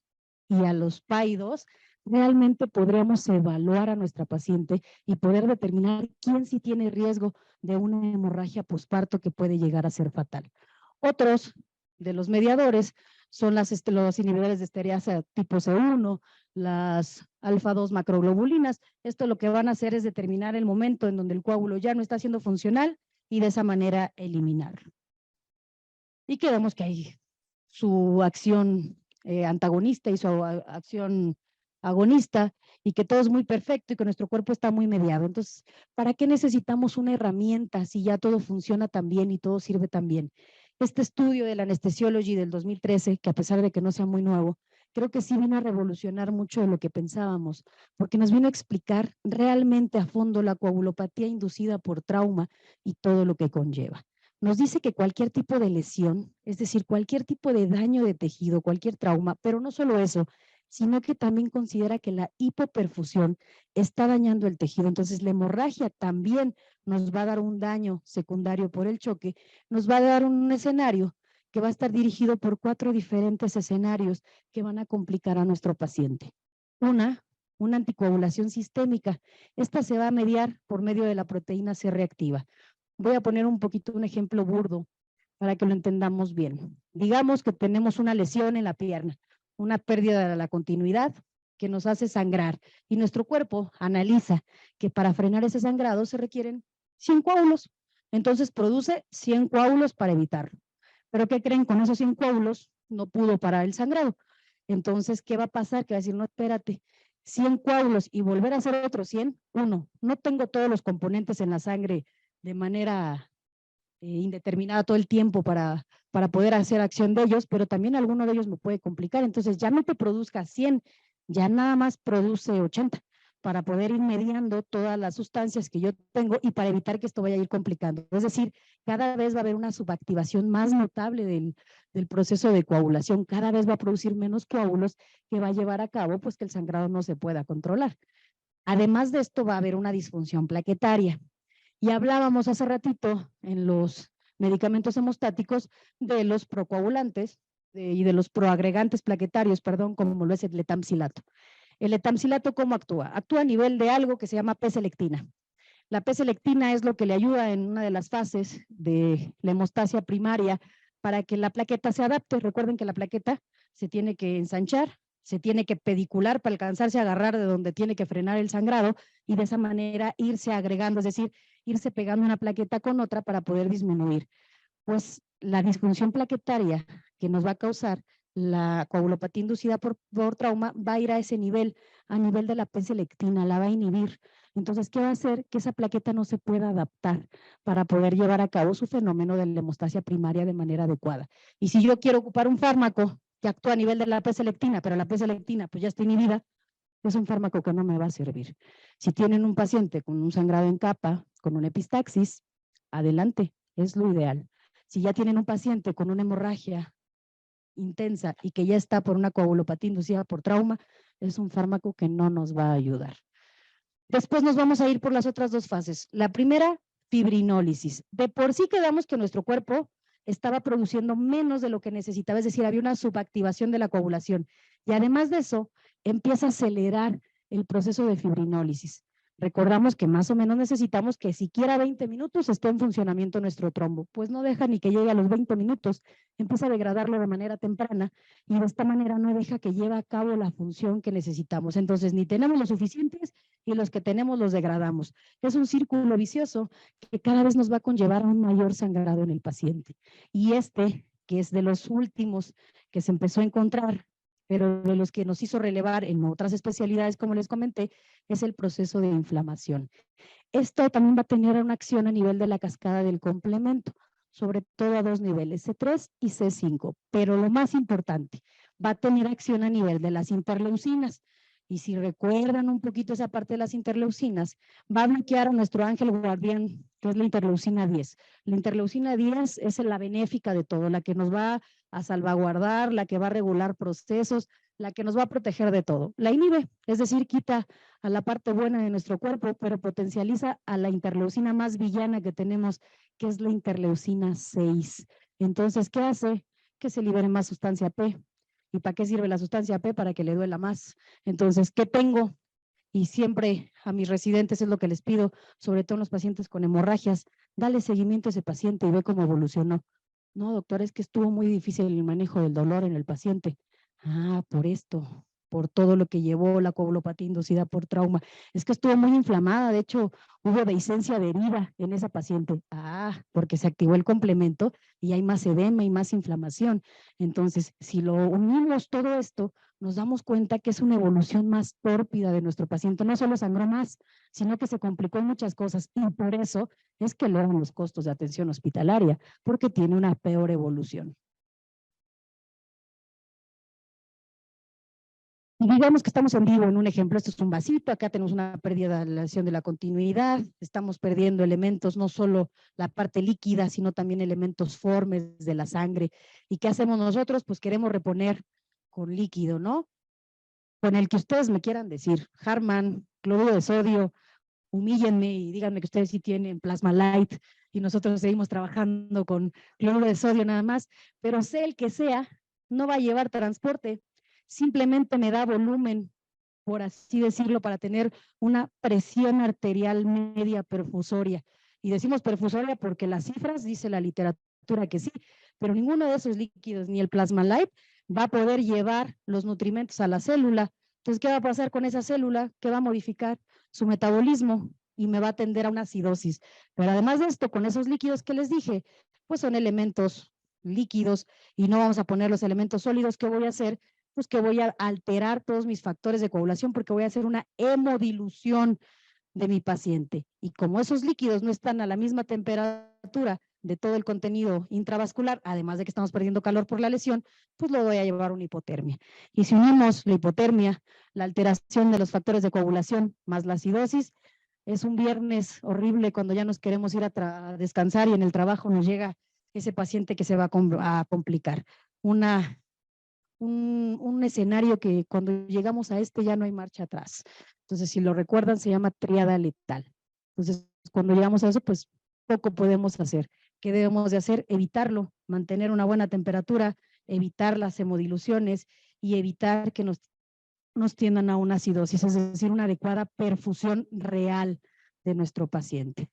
y a los PAI-2, realmente podríamos evaluar a nuestra paciente y poder determinar quién sí tiene riesgo de una hemorragia postparto que puede llegar a ser fatal. Otros de los mediadores son los inhibidores de estereasa tipo C1, las alfa-2 macroglobulinas. Esto lo que van a hacer es determinar el momento en donde el coágulo ya no está siendo funcional y de esa manera eliminarlo. Y quedamos que hay su acción antagonista y su acción agonista, y que todo es muy perfecto y que nuestro cuerpo está muy mediado. Entonces, ¿para qué necesitamos una herramienta si ya todo funciona tan bien y todo sirve tan bien? Este estudio de la Anesthesiology del 2013, que a pesar de que no sea muy nuevo, creo que sí vino a revolucionar mucho de lo que pensábamos, porque nos vino a explicar realmente a fondo la coagulopatía inducida por trauma y todo lo que conlleva. Nos dice que cualquier tipo de lesión, es decir, cualquier tipo de daño de tejido, cualquier trauma, pero no solo eso, sino que también considera que la hipoperfusión está dañando el tejido. Entonces, la hemorragia también nos va a dar un daño secundario por el choque, nos va a dar un escenario que va a estar dirigido por 4 diferentes escenarios que van a complicar a nuestro paciente. Una anticoagulación sistémica. Esta se va a mediar por medio de la proteína C reactiva. Voy a poner un poquito un ejemplo burdo para que lo entendamos bien. Digamos que tenemos una lesión en la pierna, una pérdida de la continuidad que nos hace sangrar y nuestro cuerpo analiza que para frenar ese sangrado se requieren 100 coágulos. Entonces produce 100 coágulos para evitarlo. Pero ¿qué creen? Con esos 100 coágulos no pudo parar el sangrado. Entonces, ¿qué va a pasar? Que va a decir, no, espérate, 100 coágulos y volver a hacer otros 100. Uno, no tengo todos los componentes en la sangre de manera indeterminada todo el tiempo para poder hacer acción de ellos, pero también alguno de ellos me puede complicar. Entonces ya no te produzca 100, ya nada más produce 80 para poder ir mediando todas las sustancias que yo tengo y para evitar que esto vaya a ir complicando. Es decir, cada vez va a haber una subactivación más notable del proceso de coagulación, cada vez va a producir menos coágulos que va a llevar a cabo pues que el sangrado no se pueda controlar. Además de esto va a haber una disfunción plaquetaria. Y hablábamos hace ratito en los medicamentos hemostáticos de los procoagulantes y de los proagregantes plaquetarios, perdón, como lo es el etamcilato. El etamcilato, ¿cómo actúa? Actúa a nivel de algo que se llama P-selectina. La P-selectina es lo que le ayuda en una de las fases de la hemostasia primaria para que la plaqueta se adapte. Recuerden que la plaqueta se tiene que ensanchar, se tiene que pedicular para alcanzarse a agarrar de donde tiene que frenar el sangrado y de esa manera irse agregando, es decir, irse pegando una plaqueta con otra para poder disminuir. Pues la disfunción plaquetaria que nos va a causar la coagulopatía inducida por trauma va a ir a ese nivel, a nivel de la P-selectina, la va a inhibir. Entonces, ¿qué va a hacer? Que esa plaqueta no se pueda adaptar para poder llevar a cabo su fenómeno de la hemostasia primaria de manera adecuada. Y si yo quiero ocupar un fármaco que actúa a nivel de la P-selectina, pero la P-selectina pues ya está inhibida, es un fármaco que no me va a servir. Si tienen un paciente con un sangrado en capa, con una epistaxis, adelante, es lo ideal. Si ya tienen un paciente con una hemorragia intensa y que ya está por una coagulopatía inducida por trauma, es un fármaco que no nos va a ayudar. Después nos vamos a ir por las otras 2 fases. La primera, fibrinólisis. De por sí quedamos que nuestro cuerpo estaba produciendo menos de lo que necesitaba, es decir, había una subactivación de la coagulación. Y además de eso, empieza a acelerar el proceso de fibrinólisis. Recordamos que más o menos necesitamos que siquiera 20 minutos esté en funcionamiento nuestro trombo, pues no deja ni que llegue a los 20 minutos, empieza a degradarlo de manera temprana y de esta manera no deja que lleve a cabo la función que necesitamos. Entonces, ni tenemos los suficientes y los que tenemos los degradamos. Es un círculo vicioso que cada vez nos va a conllevar a un mayor sangrado en el paciente. Y que es de los últimos que se empezó a encontrar, pero de los que nos hizo relevar en otras especialidades, como les comenté, es el proceso de inflamación. Esto también va a tener una acción a nivel de la cascada del complemento, sobre todo a 2 niveles, C3 y C5, pero lo más importante, va a tener acción a nivel de las interleucinas. Y si recuerdan un poquito esa parte de las interleucinas, va a bloquear a nuestro ángel guardián, que es la interleucina 10. La interleucina 10 es la benéfica de todo, la que nos va a salvaguardar, la que va a regular procesos, la que nos va a proteger de todo. La inhibe, es decir, quita a la parte buena de nuestro cuerpo, pero potencializa a la interleucina más villana que tenemos, que es la interleucina 6. Entonces, ¿qué hace? Que se libere más sustancia P. ¿Y para qué sirve la sustancia P? Para que le duela más. Entonces, ¿qué tengo? Y siempre a mis residentes es lo que les pido, sobre todo en los pacientes con hemorragias, dale seguimiento a ese paciente y ve cómo evolucionó. No, doctor, es que estuvo muy difícil el manejo del dolor en el paciente. Ah, por esto. por todo lo que llevó la coagulopatía inducida por trauma. Es que estuvo muy inflamada, de hecho hubo dehiscencia adherida en esa paciente. Porque se activó el complemento y hay más edema y más inflamación. Entonces, si lo unimos todo esto, nos damos cuenta que es una evolución más tórpida de nuestro paciente. No solo sangró más, sino que se complicó en muchas cosas y por eso es que elevan los costos de atención hospitalaria, porque tiene una peor evolución. Y digamos que estamos en vivo en un ejemplo, esto es un vasito, acá tenemos una pérdida de la lesión de la continuidad, estamos perdiendo elementos, no solo la parte líquida, sino también elementos formes de la sangre. ¿Y qué hacemos nosotros? Pues queremos reponer con líquido, ¿no? Con el que ustedes me quieran decir, Harman, cloruro de sodio, humíllenme y díganme que ustedes sí tienen Plasma Light y nosotros seguimos trabajando con cloruro de sodio nada más, pero sé el que sea, no va a llevar transporte, simplemente me da volumen, por así decirlo, para tener una presión arterial media perfusoria. Y decimos perfusoria porque las cifras, dice la literatura que sí, pero ninguno de esos líquidos, ni el Plasma Light, va a poder llevar los nutrimentos a la célula. Entonces, ¿qué va a pasar con esa célula? ¿Qué va a modificar? Su metabolismo y me va a tender a una acidosis. Pero además de esto, con esos líquidos que les dije, pues son elementos líquidos y no vamos a poner los elementos sólidos. ¿Qué voy a hacer? Pues que voy a alterar todos mis factores de coagulación porque voy a hacer una hemodilución de mi paciente. Y como esos líquidos no están a la misma temperatura de todo el contenido intravascular, además de que estamos perdiendo calor por la lesión, pues lo voy a llevar a una hipotermia. Y si unimos la hipotermia, la alteración de los factores de coagulación más la acidosis, es un viernes horrible cuando ya nos queremos ir a descansar y en el trabajo nos llega ese paciente que se va a complicar. Un escenario que cuando llegamos a ya no hay marcha atrás. Entonces, si lo recuerdan, se llama tríada letal. Entonces, cuando llegamos a eso, pues poco podemos hacer. ¿Qué debemos de hacer? Evitarlo, mantener una buena temperatura, evitar las hemodiluciones y evitar que nos tiendan a una acidosis, es decir, una adecuada perfusión real de nuestro paciente.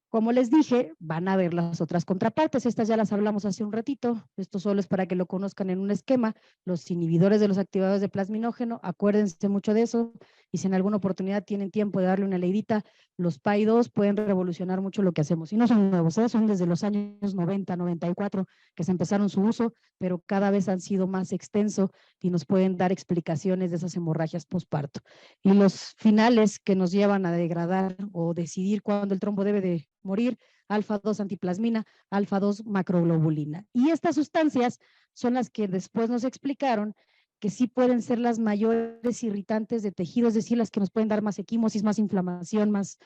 Como les dije, van a ver las otras contrapartes. Estas ya las hablamos hace un ratito. Esto solo es para que lo conozcan en un esquema. Los inhibidores de los activadores de plasminógeno, acuérdense mucho de eso. Y si en alguna oportunidad tienen tiempo de darle una leidita, los PAI-2 pueden revolucionar mucho lo que hacemos. Y no son nuevos, son desde los años 90, 94 que se empezaron su uso, pero cada vez han sido más extenso y nos pueden dar explicaciones de esas hemorragias postparto. Y los finales que nos llevan a degradar o decidir cuándo el trombo debe de morir, alfa-2 antiplasmina, alfa-2 macroglobulina. Y estas sustancias son las que después nos explicaron que sí pueden ser las mayores irritantes de tejido, es decir, las que nos pueden dar más equimosis, más inflamación, más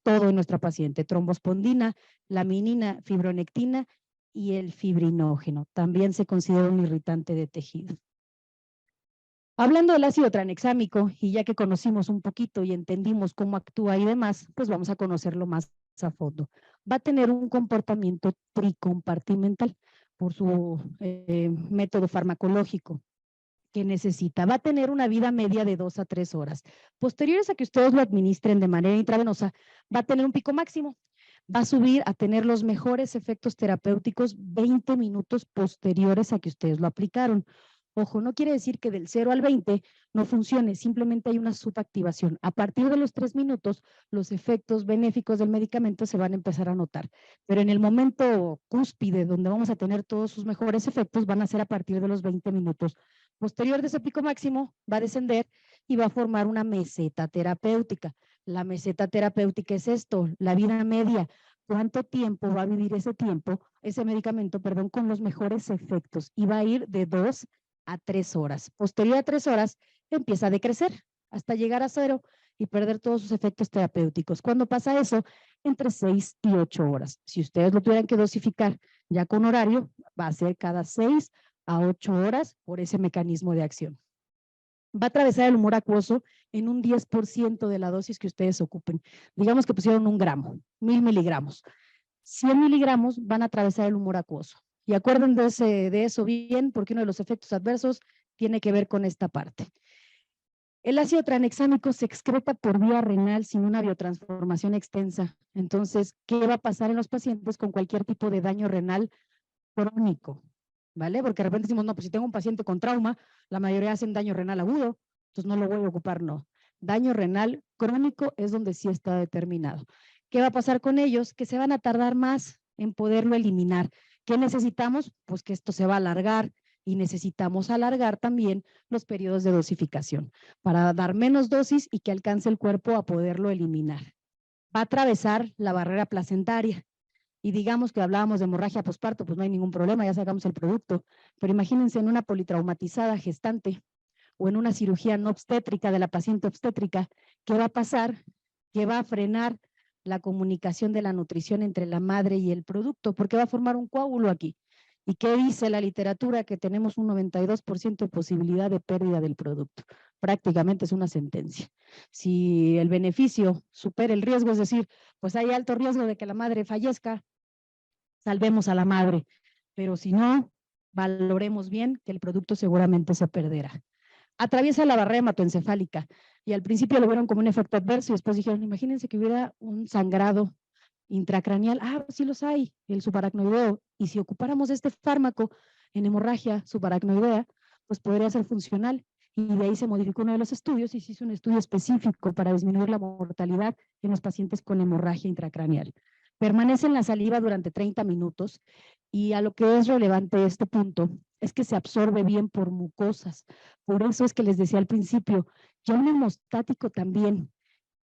todo en nuestra paciente. Trombospondina, laminina, fibronectina y el fibrinógeno. También se considera un irritante de tejido. Hablando del ácido tranexámico, y ya que conocimos un poquito y entendimos cómo actúa y demás, pues vamos a conocerlo más a fondo. Va a tener un comportamiento tricompartimental por su método farmacológico que necesita. Va a tener una vida media de 2 a 3 horas. Posteriores a que ustedes lo administren de manera intravenosa, va a tener un pico máximo. Va a subir a tener los mejores efectos terapéuticos 20 minutos posteriores a que ustedes lo aplicaron. Ojo, no quiere decir que del 0 al 20 no funcione, simplemente hay una subactivación. A partir de los 3 minutos, los efectos benéficos del medicamento se van a empezar a notar. Pero en el momento cúspide, donde vamos a tener todos sus mejores efectos, van a ser a partir de los 20 minutos. Posterior de ese pico máximo, va a descender y va a formar una meseta terapéutica. La meseta terapéutica es esto, la vida media. ¿Cuánto tiempo va a vivir ese medicamento, con los mejores efectos? Y va a ir de 2 a 3 horas. Posterior a 3 horas empieza a decrecer hasta llegar a 0 y perder todos sus efectos terapéuticos. ¿Cuándo pasa eso? Entre 6 y 8 horas. Si ustedes lo tuvieran que dosificar ya con horario, va a ser cada 6 a 8 horas por ese mecanismo de acción. Va a atravesar el humor acuoso en un 10% de la dosis que ustedes ocupen. Digamos que pusieron 1 gramo, 1000 miligramos. 100 miligramos van a atravesar el humor acuoso. Y acuérdense de eso bien, porque uno de los efectos adversos tiene que ver con esta parte. El ácido tranexámico se excreta por vía renal sin una biotransformación extensa. Entonces, ¿qué va a pasar en los pacientes con cualquier tipo de daño renal crónico? ¿vale? Porque de repente decimos, no, pues si tengo un paciente con trauma, la mayoría hacen daño renal agudo, entonces no lo voy a ocupar, no. Daño renal crónico es donde sí está determinado. ¿Qué va a pasar con ellos? Que se van a tardar más en poderlo eliminar. ¿Qué necesitamos? Pues que esto se va a alargar y necesitamos alargar también los periodos de dosificación para dar menos dosis y que alcance el cuerpo a poderlo eliminar. Va a atravesar la barrera placentaria. Y digamos que hablábamos de hemorragia posparto, pues no hay ningún problema, ya sacamos el producto. Pero imagínense en una politraumatizada gestante o en una cirugía no obstétrica de la paciente obstétrica, ¿qué va a pasar? Que va a frenar la comunicación de la nutrición entre la madre y el producto, porque va a formar un coágulo aquí. ¿Y qué dice la literatura? Que tenemos un 92% de posibilidad de pérdida del producto. Prácticamente es una sentencia. Si el beneficio supera el riesgo, es decir, pues hay alto riesgo de que la madre fallezca, salvemos a la madre, pero si no, valoremos bien que el producto seguramente se perderá. Atraviesa la barrera hematoencefálica y al principio lo vieron como un efecto adverso y después dijeron, imagínense que hubiera un sangrado intracraneal. Ah, sí los hay, el subaracnoideo. Y si ocupáramos este fármaco en hemorragia subaracnoidea, pues podría ser funcional. Y de ahí se modificó uno de los estudios y se hizo un estudio específico para disminuir la mortalidad en los pacientes con hemorragia intracraneal. Permanece en la saliva durante 30 minutos y a lo que es relevante este punto es que se absorbe bien por mucosas. Por eso es que les decía al principio, ya un hemostático también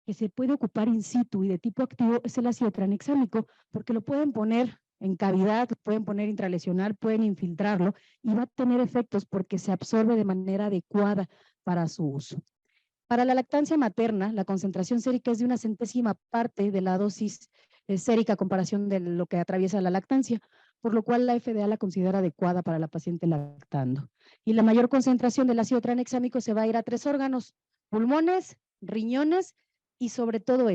que se puede ocupar in situ y de tipo activo es el ácido tranexámico, porque lo pueden poner en cavidad, pueden poner intralesional, pueden infiltrarlo y va a tener efectos porque se absorbe de manera adecuada para su uso. Para la lactancia materna, la concentración sérica es de una centésima parte de la dosis sérica a comparación de lo que atraviesa la lactancia, por lo cual la FDA la considera adecuada para la paciente lactando. Y la mayor concentración del ácido tranexámico se va a ir a 3 órganos, pulmones, riñones y sobre todo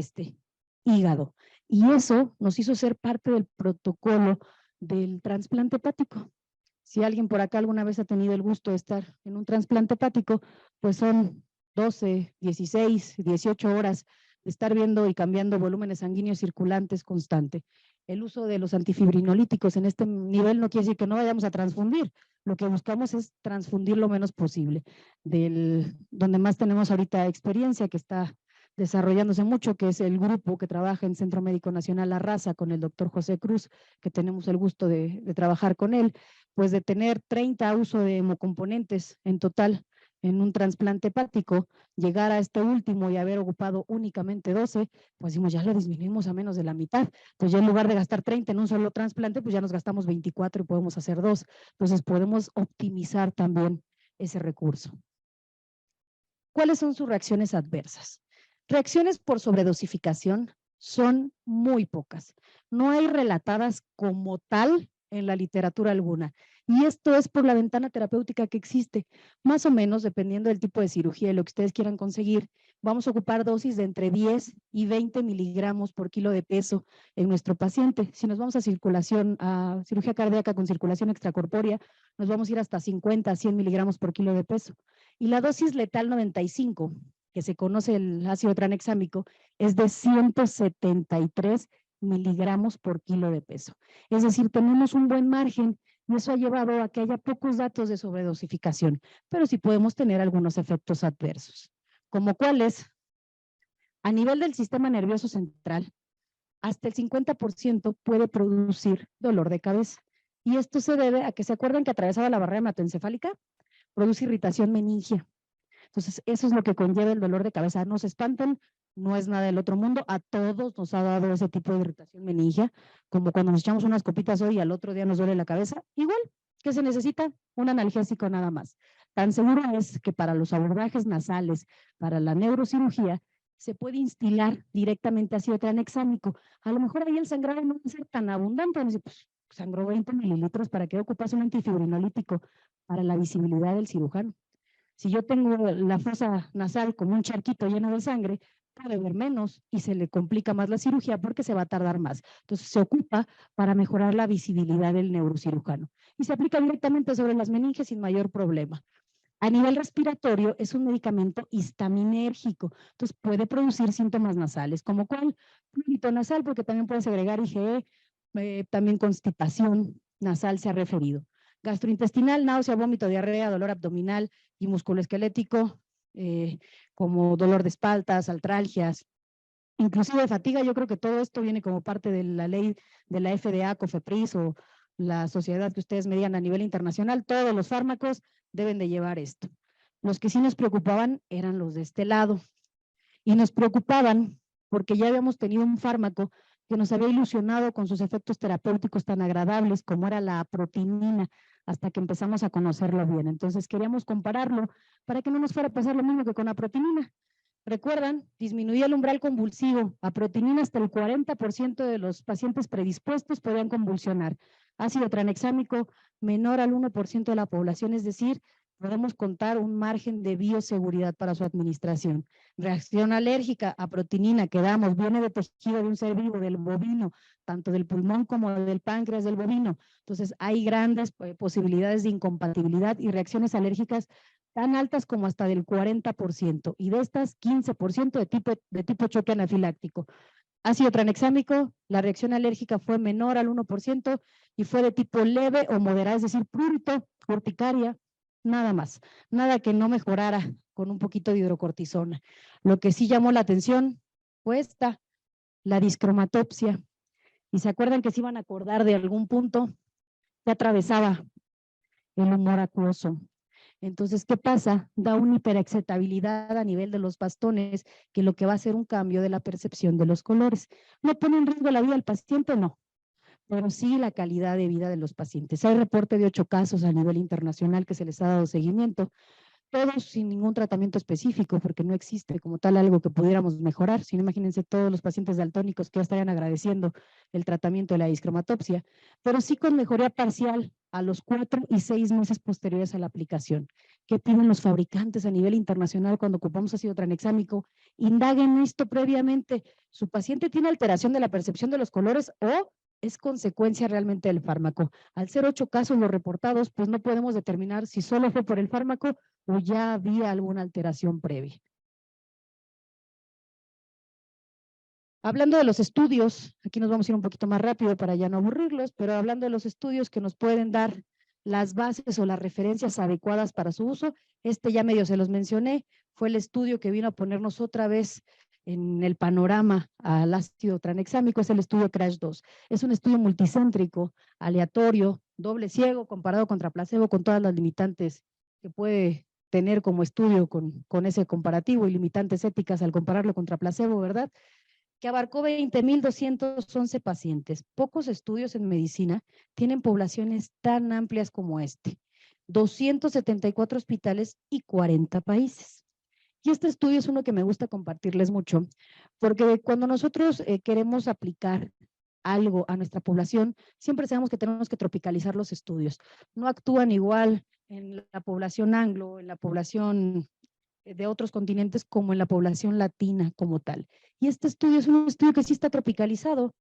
hígado. Y eso nos hizo ser parte del protocolo del trasplante hepático. Si alguien por acá alguna vez ha tenido el gusto de estar en un trasplante hepático, pues son 12, 16, 18 horas de estar viendo y cambiando volúmenes sanguíneos circulantes constante. El uso de los antifibrinolíticos en este nivel no quiere decir que no vayamos a transfundir. Lo que buscamos es transfundir lo menos posible. Donde más tenemos ahorita experiencia, que está desarrollándose mucho, que es el grupo que trabaja en Centro Médico Nacional La Raza con el doctor José Cruz, que tenemos el gusto de trabajar con él, pues de tener 30 uso de hemocomponentes en total en un trasplante hepático, llegar a este último y haber ocupado únicamente 12, pues decimos, ya lo disminuimos a menos de la mitad. Pues ya en lugar de gastar 30 en un solo trasplante, pues ya nos gastamos 24 y podemos hacer 2. Entonces podemos optimizar también ese recurso. ¿Cuáles son sus reacciones adversas? Reacciones por sobredosificación son muy pocas. No hay relatadas como tal en la literatura alguna. Y esto es por la ventana terapéutica que existe. Más o menos, dependiendo del tipo de cirugía y lo que ustedes quieran conseguir, vamos a ocupar dosis de entre 10 y 20 miligramos por kilo de peso en nuestro paciente. Si nos vamos a cirugía cardíaca con circulación extracorpórea, nos vamos a ir hasta 50 a 100 miligramos por kilo de peso. Y la dosis letal 95, que se conoce el ácido tranexámico, es de 173 miligramos por kilo de peso. Es decir, tenemos un buen margen y eso ha llevado a que haya pocos datos de sobredosificación, pero sí podemos tener algunos efectos adversos. ¿Como cuáles? A nivel del sistema nervioso central, hasta el 50% puede producir dolor de cabeza. Y esto se debe a que se acuerdan que atravesaba la barrera hematoencefálica, produce irritación meningia. Entonces, eso es lo que conlleva el dolor de cabeza. No se espanten, no es nada del otro mundo. A todos nos ha dado ese tipo de irritación meningia, como cuando nos echamos unas copitas hoy y al otro día nos duele la cabeza. Igual, que se necesita un analgésico nada más. Tan seguro es que para los abordajes nasales, para la neurocirugía, se puede instilar directamente ácido tranexámico. A lo mejor ahí el sangrado no va a ser tan abundante, pues sangró 20 mililitros, ¿para qué ocupas un antifibrinolítico? Para la visibilidad del cirujano. Si yo tengo la fosa nasal como un charquito lleno de sangre, puede ver menos y se le complica más la cirugía porque se va a tardar más. Entonces se ocupa para mejorar la visibilidad del neurocirujano y se aplica directamente sobre las meninges sin mayor problema. A nivel respiratorio es un medicamento histaminérgico, entonces puede producir síntomas nasales, como cuál, prurito nasal, porque también puede segregar IgE, también constipación nasal se ha referido. gastrointestinal, náusea, vómito, diarrea, dolor abdominal y musculoesquelético, como dolor de espaldas, artralgias, inclusive fatiga. Yo creo que todo esto viene como parte de la ley de la FDA, COFEPRIS o la sociedad que ustedes me digan a nivel internacional. Todos los fármacos deben de llevar esto. Los que sí nos preocupaban eran los de este lado. Y nos preocupaban porque ya habíamos tenido un fármaco que nos había ilusionado con sus efectos terapéuticos tan agradables como era la aprotinina, hasta que empezamos a conocerlo bien. Entonces queríamos compararlo para que no nos fuera a pasar lo mismo que con la aprotinina. ¿Recuerdan? Disminuía el umbral convulsivo. Aprotinina, hasta el 40% de los pacientes predispuestos podían convulsionar. Ácido tranexámico, menor al 1% de la población, es decir, podemos contar un margen de bioseguridad para su administración. Reacción alérgica a protinina, que damos, viene de tejido de un ser vivo, del bovino, tanto del pulmón como del páncreas del bovino. Entonces, hay grandes posibilidades de incompatibilidad y reacciones alérgicas tan altas como hasta del 40%, y de estas 15% de tipo choque anafiláctico. Ácido tranexámico, la reacción alérgica fue menor al 1% y fue de tipo leve o moderada, es decir, prurito, urticaria, nada más, nada que no mejorara con un poquito de hidrocortisona. Lo que sí llamó la atención fue la discromatopsia. Y se acuerdan que se iban a acordar de algún punto que atravesaba el humor acuoso. Entonces, ¿qué pasa? Da una hiperexcitabilidad a nivel de los bastones, que lo que va a hacer un cambio de la percepción de los colores. ¿No pone en riesgo la vida del paciente? No, pero sí la calidad de vida de los pacientes. Hay reporte de 8 casos a nivel internacional que se les ha dado seguimiento, todos sin ningún tratamiento específico, porque no existe como tal algo que pudiéramos mejorar. Si no, imagínense todos los pacientes daltónicos que ya estarían agradeciendo el tratamiento de la discromatopsia, pero sí con mejoría parcial a los 4 y 6 meses posteriores a la aplicación. ¿Qué piden los fabricantes a nivel internacional cuando ocupamos ácido tranexámico? Indaguen esto previamente. ¿Su paciente tiene alteración de la percepción de los colores o es consecuencia realmente del fármaco? Al ser 8 casos los reportados, pues no podemos determinar si solo fue por el fármaco o ya había alguna alteración previa. Hablando de los estudios, aquí nos vamos a ir un poquito más rápido para ya no aburrirlos, pero hablando de los estudios que nos pueden dar las bases o las referencias adecuadas para su uso, ya medio se los mencioné, fue el estudio que vino a ponernos otra vez en el panorama al ácido tranexámico, es el estudio CRASH-2. Es un estudio multicéntrico, aleatorio, doble ciego, comparado contra placebo, con todas las limitantes que puede tener como estudio con ese comparativo y limitantes éticas al compararlo contra placebo, ¿verdad? Que abarcó 20,211 pacientes. Pocos estudios en medicina tienen poblaciones tan amplias como 274 hospitales y 40 países. Y este estudio es uno que me gusta compartirles mucho, porque cuando nosotros queremos aplicar algo a nuestra población, siempre sabemos que tenemos que tropicalizar los estudios. No actúan igual en la población anglo, en la población de otros continentes, como en la población latina como tal. Y este estudio es un estudio que sí está tropicalizado,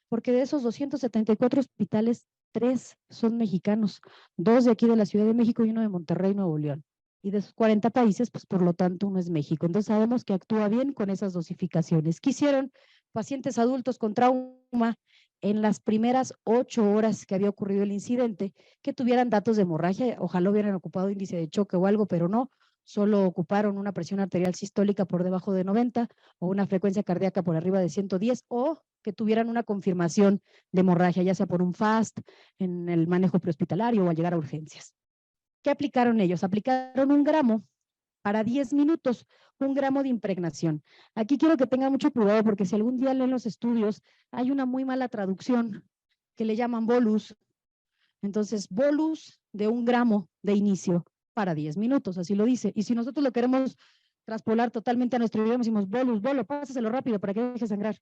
porque de esos 274 hospitales, 3 son mexicanos, 2 de aquí de la Ciudad de México y 1 de Monterrey, Nuevo León. Y de esos 40 países, pues por lo tanto, 1 es México. Entonces sabemos que actúa bien con esas dosificaciones. Quisieron pacientes adultos con trauma en las primeras 8 horas que había ocurrido el incidente, que tuvieran datos de hemorragia. Ojalá hubieran ocupado índice de choque o algo, pero no. Solo ocuparon una presión arterial sistólica por debajo de 90 o una frecuencia cardíaca por arriba de 110, o que tuvieran una confirmación de hemorragia, ya sea por un FAST, en el manejo prehospitalario o al llegar a urgencias. ¿Qué aplicaron ellos? Aplicaron 1 gramo para 10 minutos, 1 gramo de impregnación. Aquí quiero que tengan mucho cuidado, porque si algún día leen los estudios, hay una muy mala traducción que le llaman bolus. Entonces, bolus de 1 gramo de inicio para 10 minutos, así lo dice. Y si nosotros lo queremos traspolar totalmente a nuestro idioma, decimos bolus, bolo, pásaselo rápido para que deje sangrar.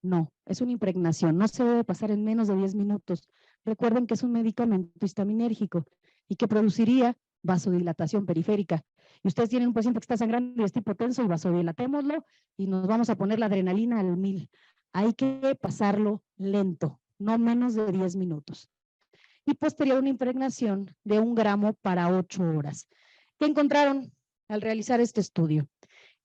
No, es una impregnación, no se debe pasar en menos de 10 minutos. Recuerden que es un medicamento histaminérgico y que produciría vasodilatación periférica. Y ustedes tienen un paciente que está sangrando y está hipotenso, y vasodilatémoslo y nos vamos a poner la adrenalina al 1000. Hay que pasarlo lento, no menos de 10 minutos. Y posterior una impregnación de 1 gramo para 8 horas. ¿Qué encontraron al realizar este estudio?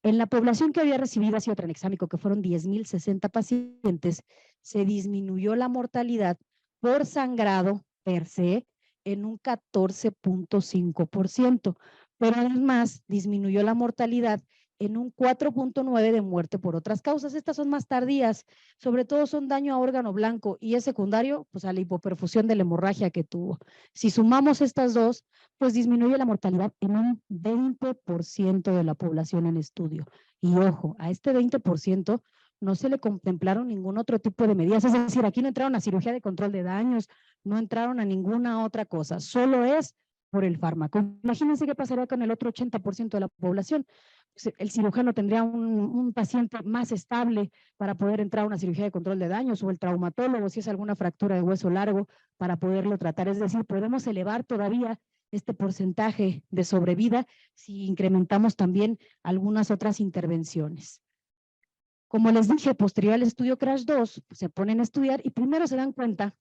En la población que había recibido ácido tranexámico, que fueron 10,060 pacientes, se disminuyó la mortalidad por sangrado per se en un 14.5%, pero además disminuyó la mortalidad en un 4.9% de muerte por otras causas. Estas son más tardías, sobre todo son daño a órgano blanco y es secundario pues a la hipoperfusión de la hemorragia que tuvo. Si sumamos estas dos, pues disminuye la mortalidad en un 20% de la población en estudio. Y ojo, a este 20% no se le contemplaron ningún otro tipo de medidas, es decir, aquí no entraron a cirugía de control de daños, no entraron a ninguna otra cosa, solo es por el fármaco. Imagínense qué pasaría con el otro 80% de la población. El cirujano tendría un paciente más estable para poder entrar a una cirugía de control de daños, o el traumatólogo si es alguna fractura de hueso largo para poderlo tratar. Es decir, podemos elevar todavía este porcentaje de sobrevida si incrementamos también algunas otras intervenciones. Como les dije, posterior al estudio CRASH 2, pues se ponen a estudiar y primero se dan cuenta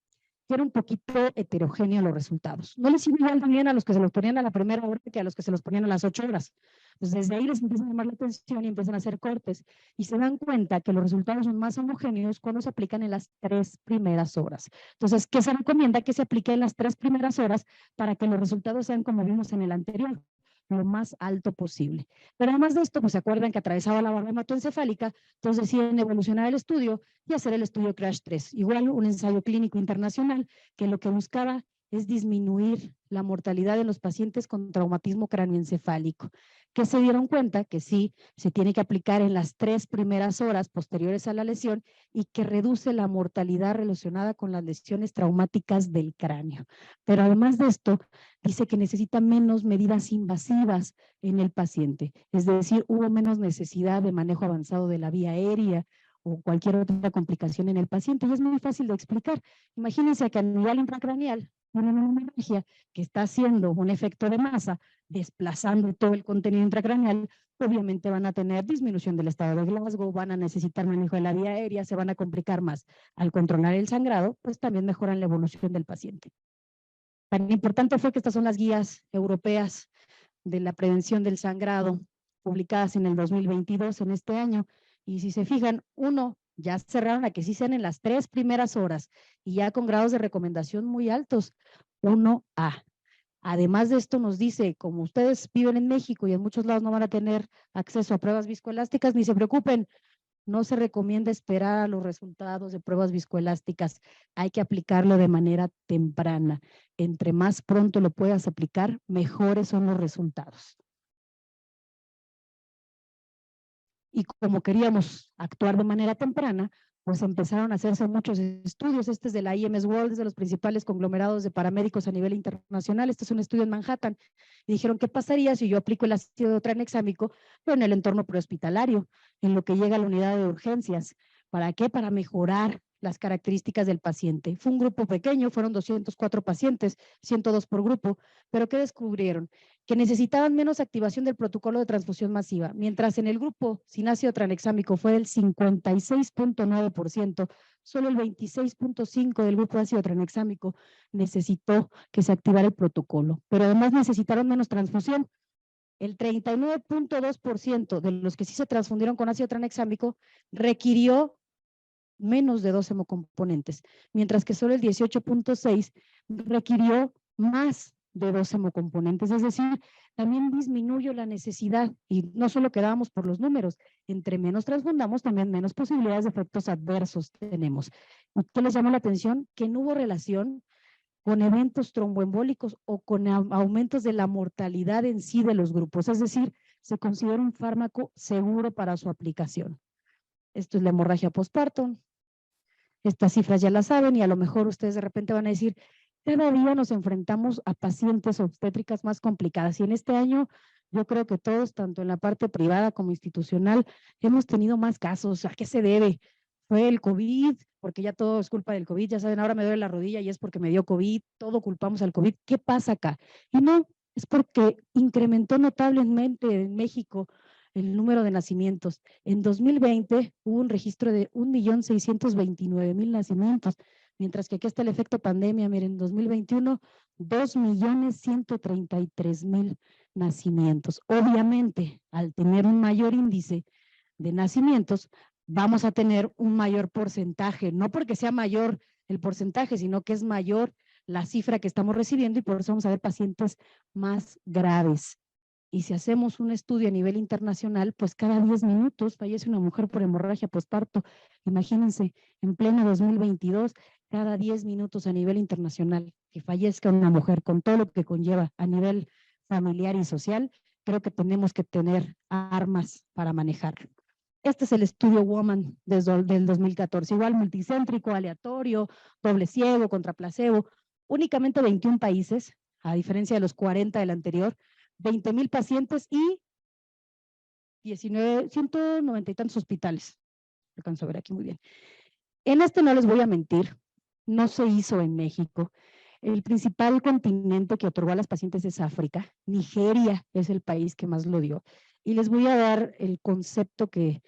que era un poquito heterogéneo los resultados. No les iba igual también a los que se los ponían a la primera hora que a los que se los ponían a las 8 horas. Pues desde ahí les empiezan a llamar la atención y empiezan a hacer cortes y se dan cuenta que los resultados son más homogéneos cuando se aplican en las 3 primeras horas. Entonces, ¿qué se recomienda? Que se aplique en las 3 primeras horas para que los resultados sean como vimos en el anterior, lo más alto posible. Pero además de esto, pues se acuerdan que atravesaba la barrera hematoencefálica, entonces deciden evolucionar el estudio y hacer el estudio CRASH 3, igual un ensayo clínico internacional que lo que buscaba es disminuir la mortalidad de los pacientes con traumatismo cráneoencefálico, que se dieron cuenta que sí, se tiene que aplicar en las 3 primeras horas posteriores a la lesión y que reduce la mortalidad relacionada con las lesiones traumáticas del cráneo. Pero además de esto, dice que necesita menos medidas invasivas en el paciente, es decir, hubo menos necesidad de manejo avanzado de la vía aérea o cualquier otra complicación en el paciente, y es muy fácil de explicar. Imagínense que a nivel intracraneal tienen una hemorragia que está haciendo un efecto de masa, desplazando todo el contenido intracraneal, obviamente van a tener disminución del estado de Glasgow, van a necesitar manejo de la vía aérea, se van a complicar más. Al controlar el sangrado, pues también mejoran la evolución del paciente. Tan importante fue que estas son las guías europeas de la prevención del sangrado, publicadas en el 2022, en este año, y si se fijan, ya cerraron a que sí sean en las 3 primeras horas, y ya con grados de recomendación muy altos, 1A. Además de esto nos dice, como ustedes viven en México y en muchos lados no van a tener acceso a pruebas viscoelásticas, ni se preocupen, no se recomienda esperar a los resultados de pruebas viscoelásticas, hay que aplicarlo de manera temprana. Entre más pronto lo puedas aplicar, mejores son los resultados. Y como queríamos actuar de manera temprana, pues empezaron a hacerse muchos estudios. Este es de la IMS World, es de los principales conglomerados de paramédicos a nivel internacional. Este es un estudio en Manhattan. Y dijeron, ¿qué pasaría si yo aplico el ácido tranexámico, pero en el entorno prehospitalario, en lo que llega a la unidad de urgencias? ¿Para qué? Para mejorar las características del paciente. Fue un grupo pequeño, fueron 204 pacientes, 102 por grupo, pero ¿qué descubrieron? Que necesitaban menos activación del protocolo de transfusión masiva, mientras en el grupo sin ácido tranexámico fue del 56.9%, solo el 26.5% del grupo de ácido tranexámico necesitó que se activara el protocolo, pero además necesitaron menos transfusión. El 39.2% de los que sí se transfundieron con ácido tranexámico requirió menos de 2 hemocomponentes, mientras que solo el 18.6% requirió más de 2 hemocomponentes, es decir, también disminuyó la necesidad y no solo quedábamos por los números, entre menos transfundamos también menos posibilidades de efectos adversos tenemos. ¿Qué les llamó la atención? Que no hubo relación con eventos tromboembólicos o con aumentos de la mortalidad en sí de los grupos, es decir, se considera un fármaco seguro para su aplicación. Esto es la hemorragia postpartum. Estas cifras ya las saben y a lo mejor ustedes de repente van a decir, cada día nos enfrentamos a pacientes obstétricas más complicadas y en este año yo creo que todos, tanto en la parte privada como institucional, hemos tenido más casos. ¿A qué se debe? Fue el COVID, porque ya todo es culpa del COVID, ya saben, ahora me duele la rodilla y es porque me dio COVID, todo culpamos al COVID. ¿Qué pasa acá? Y no, es porque incrementó notablemente en México el número de nacimientos. En 2020 hubo un registro de 1.629.000 nacimientos, mientras que aquí está el efecto pandemia. Miren, en 2021, 2.133.000 nacimientos. Obviamente, al tener un mayor índice de nacimientos, vamos a tener un mayor porcentaje, no porque sea mayor el porcentaje, sino que es mayor la cifra que estamos recibiendo y por eso vamos a ver pacientes más graves. Y si hacemos un estudio a nivel internacional, pues cada 10 minutos fallece una mujer por hemorragia postparto. Imagínense, en pleno 2022, cada 10 minutos a nivel internacional que fallezca una mujer con todo lo que conlleva a nivel familiar y social, creo que tenemos que tener armas para manejarlo. Este es el estudio Woman del 2014, igual multicéntrico, aleatorio, doble ciego, contra placebo, únicamente 21 países, a diferencia de los 40 del anterior, 20,000 pacientes y 190 y tantos hospitales. Alcanzo a ver aquí muy bien. En este no les voy a mentir, no se hizo en México. El principal continente que otorgó a las pacientes es África. Nigeria es el país que más lo dio. Y les voy a dar el concepto que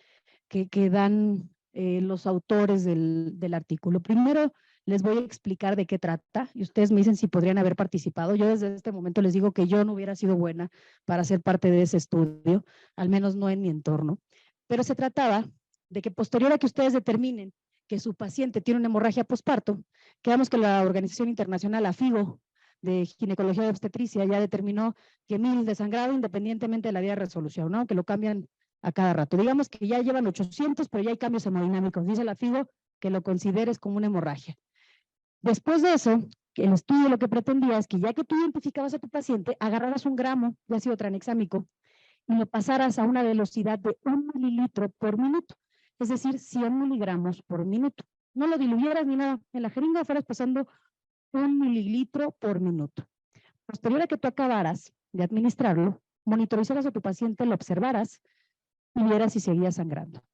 dan los autores del artículo. Primero, les voy a explicar de qué trata y ustedes me dicen si podrían haber participado. Yo desde este momento les digo que yo no hubiera sido buena para ser parte de ese estudio, al menos no en mi entorno. Pero se trataba de que posterior a que ustedes determinen que su paciente tiene una hemorragia posparto, quedamos que la Organización Internacional, la FIGO, de Ginecología y Obstetricia, ya determinó que 1000 de sangrado independientemente de la vía de resolución, ¿no? Que lo cambian a cada rato. Digamos que ya llevan 800, pero ya hay cambios hemodinámicos. Dice la FIGO que lo consideres como una hemorragia. Después de eso, el estudio lo que pretendía es que ya que tú identificabas a tu paciente, agarraras 1 gramo de ácido tranexámico y lo pasaras a una velocidad de 1 mililitro por minuto, es decir, 100 miligramos por minuto. No lo diluyeras ni nada, en la jeringa fueras pasando 1 mililitro por minuto. Posterior a que tú acabaras de administrarlo, monitorizaras a tu paciente, lo observaras y vieras si seguía sangrando.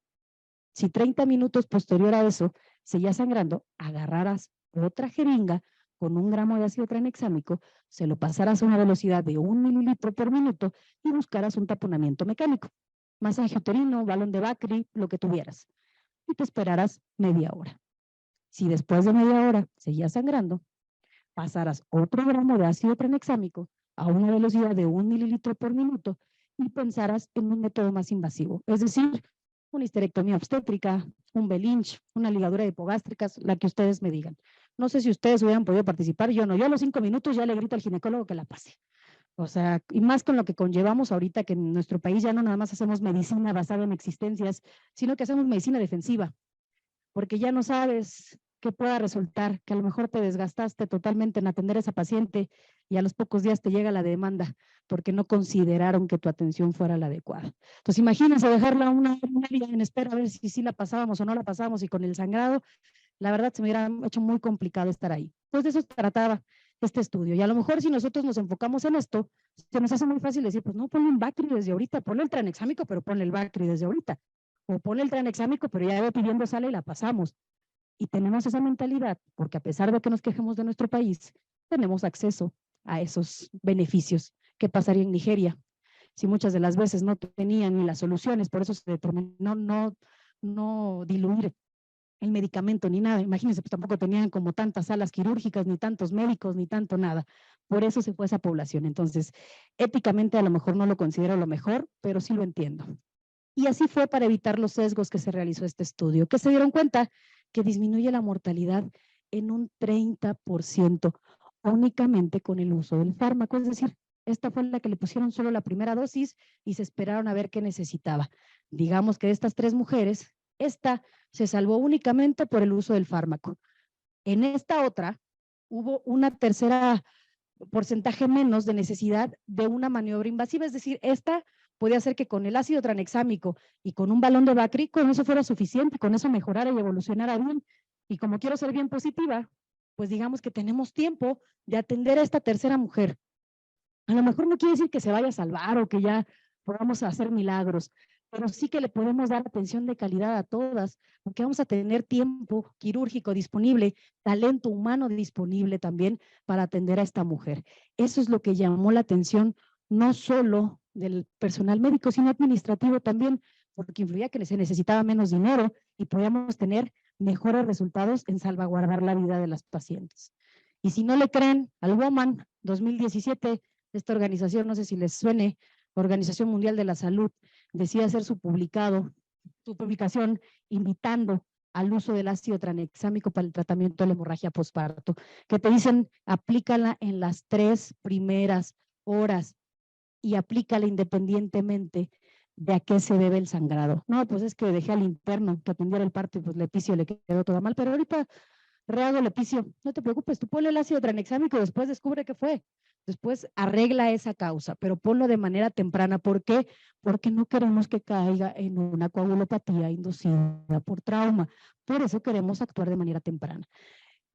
Si 30 minutos posterior a eso seguía sangrando, agarraras otra jeringa con 1 gramo de ácido tranexámico, se lo pasaras a una velocidad de 1 mililitro por minuto y buscaras un taponamiento mecánico, masaje uterino, balón de Bacri, lo que tuvieras, y te esperaras media hora. Si después de media hora seguía sangrando, pasaras otro gramo de ácido tranexámico a una velocidad de 1 mililitro por minuto y pensaras en un método más invasivo, es decir, una histerectomía obstétrica, un Belinch, una ligadura de hipogástricas, la que ustedes me digan. No sé si ustedes hubieran podido participar, yo no. Yo a los 5 minutos ya le grito al ginecólogo que la pase. O sea, y más con lo que conllevamos ahorita, que en nuestro país ya no nada más hacemos medicina basada en existencias, sino que hacemos medicina defensiva, porque ya no sabes qué pueda resultar, que a lo mejor te desgastaste totalmente en atender a esa paciente y a los pocos días te llega la demanda porque no consideraron que tu atención fuera la adecuada. Entonces imagínense dejarla una día en espera a ver si la pasábamos o no la pasábamos, y con el sangrado, la verdad se me hubiera hecho muy complicado estar ahí. Pues de eso trataba este estudio, y a lo mejor si nosotros nos enfocamos en esto, se nos hace muy fácil decir, pues no, ponle un Bacri desde ahorita, ponle el tranexámico, pero ponle el Bacri desde ahorita, o ponle el tranexámico, pero ya pidiendo sala y la pasamos. Y tenemos esa mentalidad porque a pesar de que nos quejemos de nuestro país, tenemos acceso a esos beneficios. ¿Qué pasaría en Nigeria? Si muchas de las veces no tenían ni las soluciones, por eso se determinó no diluir el medicamento ni nada. Imagínense, pues tampoco tenían como tantas salas quirúrgicas, ni tantos médicos, ni tanto nada. Por eso se fue esa población. Entonces, éticamente a lo mejor no lo considero lo mejor, pero sí lo entiendo. Y así fue para evitar los sesgos que se realizó este estudio, que se dieron cuenta que disminuye la mortalidad en un 30% únicamente con el uso del fármaco. Es decir, esta fue la que le pusieron solo la primera dosis y se esperaron a ver qué necesitaba. Digamos que de estas 3 mujeres, esta se salvó únicamente por el uso del fármaco. En esta otra hubo una tercera porcentaje menos de necesidad de una maniobra invasiva, es decir, esta podía hacer que con el ácido tranexámico y con un balón de Bacri, con eso fuera suficiente, con eso mejorara y evolucionara bien. Y como quiero ser bien positiva, pues digamos que tenemos tiempo de atender a esta tercera mujer. A lo mejor no quiere decir que se vaya a salvar o que ya podamos hacer milagros, pero sí que le podemos dar atención de calidad a todas, porque vamos a tener tiempo quirúrgico disponible, talento humano disponible también para atender a esta mujer. Eso es lo que llamó la atención no solo del personal médico, sino administrativo también, porque influía que se necesitaba menos dinero y podíamos tener mejores resultados en salvaguardar la vida de las pacientes. Y si no le creen al Woman 2017, esta organización, no sé si les suene, Organización Mundial de la Salud, decide hacer su publicación invitando al uso del ácido tranexámico para el tratamiento de la hemorragia posparto, que te dicen aplícala en las 3 primeras horas y aplícala independientemente de a qué se debe el sangrado. No, pues es que dejé al interno que atendiera el parto y pues la epicio le quedó toda mal, pero ahorita rehago el epicio. No te preocupes, tú ponle el ácido tranexámico y después descubre qué fue. Después arregla esa causa, pero ponlo de manera temprana. ¿Por qué? Porque no queremos que caiga en una coagulopatía inducida por trauma. Por eso queremos actuar de manera temprana.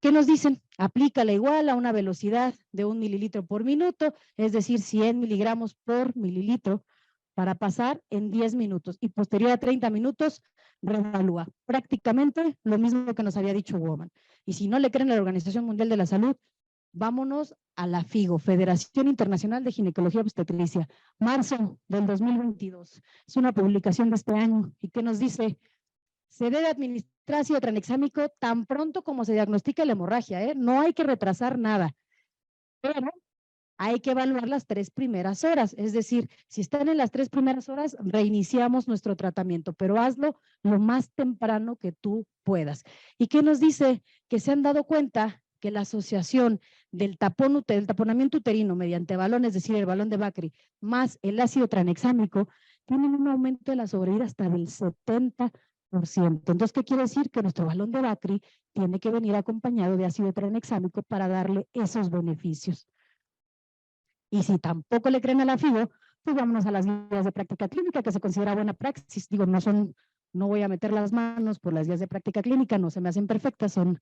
¿Qué nos dicen? Aplícala igual a una velocidad de 1 mililitro por minuto, es decir, 100 miligramos por mililitro para pasar en 10 minutos y posterior a 30 minutos reevalúa. Prácticamente lo mismo que nos había dicho Woman. Y si no le creen a la Organización Mundial de la Salud, vámonos a la FIGO, Federación Internacional de Ginecología y Obstetricia, marzo del 2022. Es una publicación de este año y que nos dice, se debe administrar ácido tranexámico tan pronto como se diagnostica la hemorragia, ¿eh? No hay que retrasar nada, pero hay que evaluar las 3 primeras horas, es decir, si están en las 3 primeras horas, reiniciamos nuestro tratamiento, pero hazlo lo más temprano que tú puedas. ¿Y qué nos dice? Que se han dado cuenta que la asociación del taponamiento uterino mediante balón, es decir, el balón de Bakri, más el ácido tranexámico, tienen un aumento de la sobrevida hasta del 70%. Entonces, ¿qué quiere decir? Que nuestro balón de Bakri tiene que venir acompañado de ácido tranexámico para darle esos beneficios. Y si tampoco le creen a la FIGO, pues vámonos a las guías de práctica clínica, que se considera buena praxis. Digo, no voy a meter las manos por las guías de práctica clínica, no se me hacen perfectas, son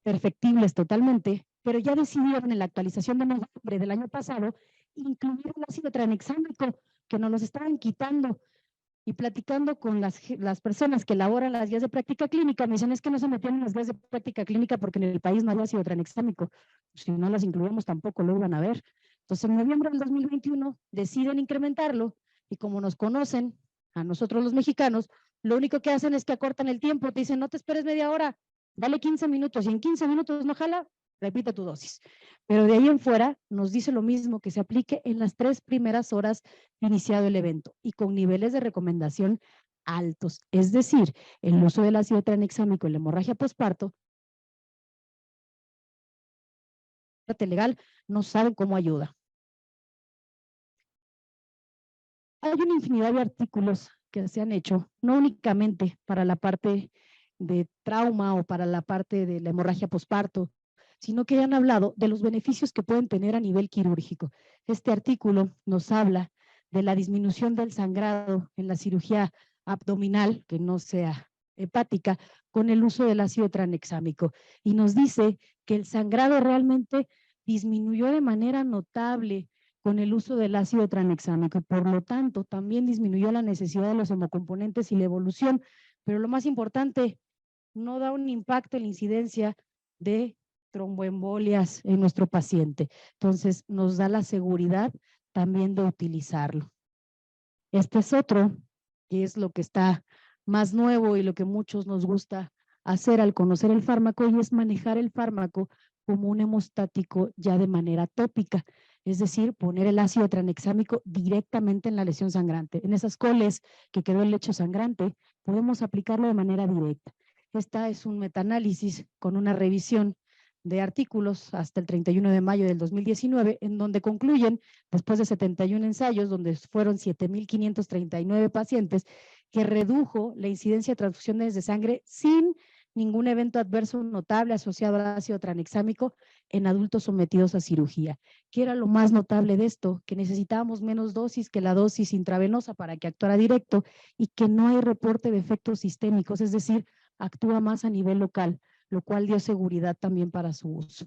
perfectibles totalmente, pero ya decidieron en la actualización de noviembre del año pasado incluir el ácido tranexámico, que nos los estaban quitando. Y platicando con las personas que elaboran las guías de práctica clínica, me dicen, es que no se metían en las guías de práctica clínica porque en el país no había ácido tranexámico. Si no las incluíamos tampoco lo iban a ver. Entonces, en noviembre del 2021 deciden incrementarlo y como nos conocen a nosotros los mexicanos, lo único que hacen es que acortan el tiempo, te dicen, no te esperes media hora, dale 15 minutos, y en 15 minutos no jala, repite tu dosis. Pero de ahí en fuera nos dice lo mismo, que se aplique en las 3 primeras horas de iniciado el evento y con niveles de recomendación altos. Es decir, el uso del ácido tranexámico en la hemorragia posparto, legal, no saben cómo ayuda. Hay una infinidad de artículos que se han hecho, no únicamente para la parte de trauma o para la parte de la hemorragia posparto, sino que han hablado de los beneficios que pueden tener a nivel quirúrgico. Este artículo nos habla de la disminución del sangrado en la cirugía abdominal, que no sea hepática, con el uso del ácido tranexámico. Y nos dice que el sangrado realmente disminuyó de manera notable con el uso del ácido tranexámico. Por lo tanto, también disminuyó la necesidad de los hemocomponentes y la evolución. Pero lo más importante, no da un impacto en la incidencia de tromboembolias en nuestro paciente. Entonces, nos da la seguridad también de utilizarlo. Este es otro, que es lo que está más nuevo y lo que muchos nos gusta hacer al conocer el fármaco, y es manejar el fármaco como un hemostático ya de manera tópica, es decir, poner el ácido tranexámico directamente en la lesión sangrante. En esas coles que quedó el lecho sangrante, podemos aplicarlo de manera directa. Esta es un metaanálisis con una revisión de artículos hasta el 31 de mayo del 2019, en donde concluyen, después de 71 ensayos, donde fueron 7,539 pacientes, que redujo la incidencia de transfusiones de sangre sin ningún evento adverso notable asociado al ácido tranexámico en adultos sometidos a cirugía. ¿Qué era lo más notable de esto? Que necesitábamos menos dosis que la dosis intravenosa para que actuara directo y que no hay reporte de efectos sistémicos, es decir, actúa más a nivel local, lo cual dio seguridad también para su uso.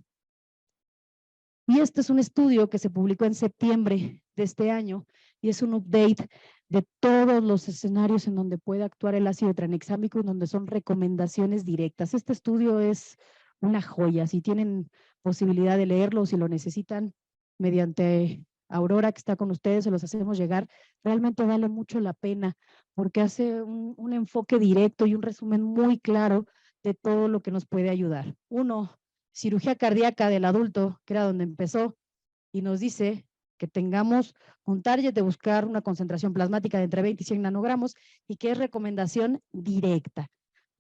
Y este es un estudio que se publicó en septiembre de este año y es un update de todos los escenarios en donde puede actuar el ácido tranexámico, en donde son recomendaciones directas. Este estudio es una joya. Si tienen posibilidad de leerlo, si lo necesitan, mediante Aurora, que está con ustedes, se los hacemos llegar. Realmente vale mucho la pena porque hace un enfoque directo y un resumen muy claro de todo lo que nos puede ayudar. Uno, cirugía cardíaca del adulto, que era donde empezó, y nos dice que tengamos un target de buscar una concentración plasmática de entre 20 y 100 nanogramos y que es recomendación directa.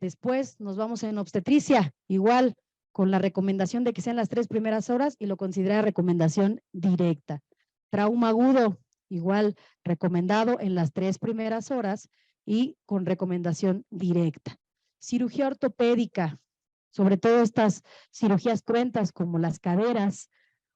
Después nos vamos en obstetricia, igual con la recomendación de que sean las 3 primeras horas y lo considera recomendación directa. Trauma agudo, igual recomendado en las 3 primeras horas y con recomendación directa. Cirugía ortopédica, sobre todo estas cirugías cruentas como las caderas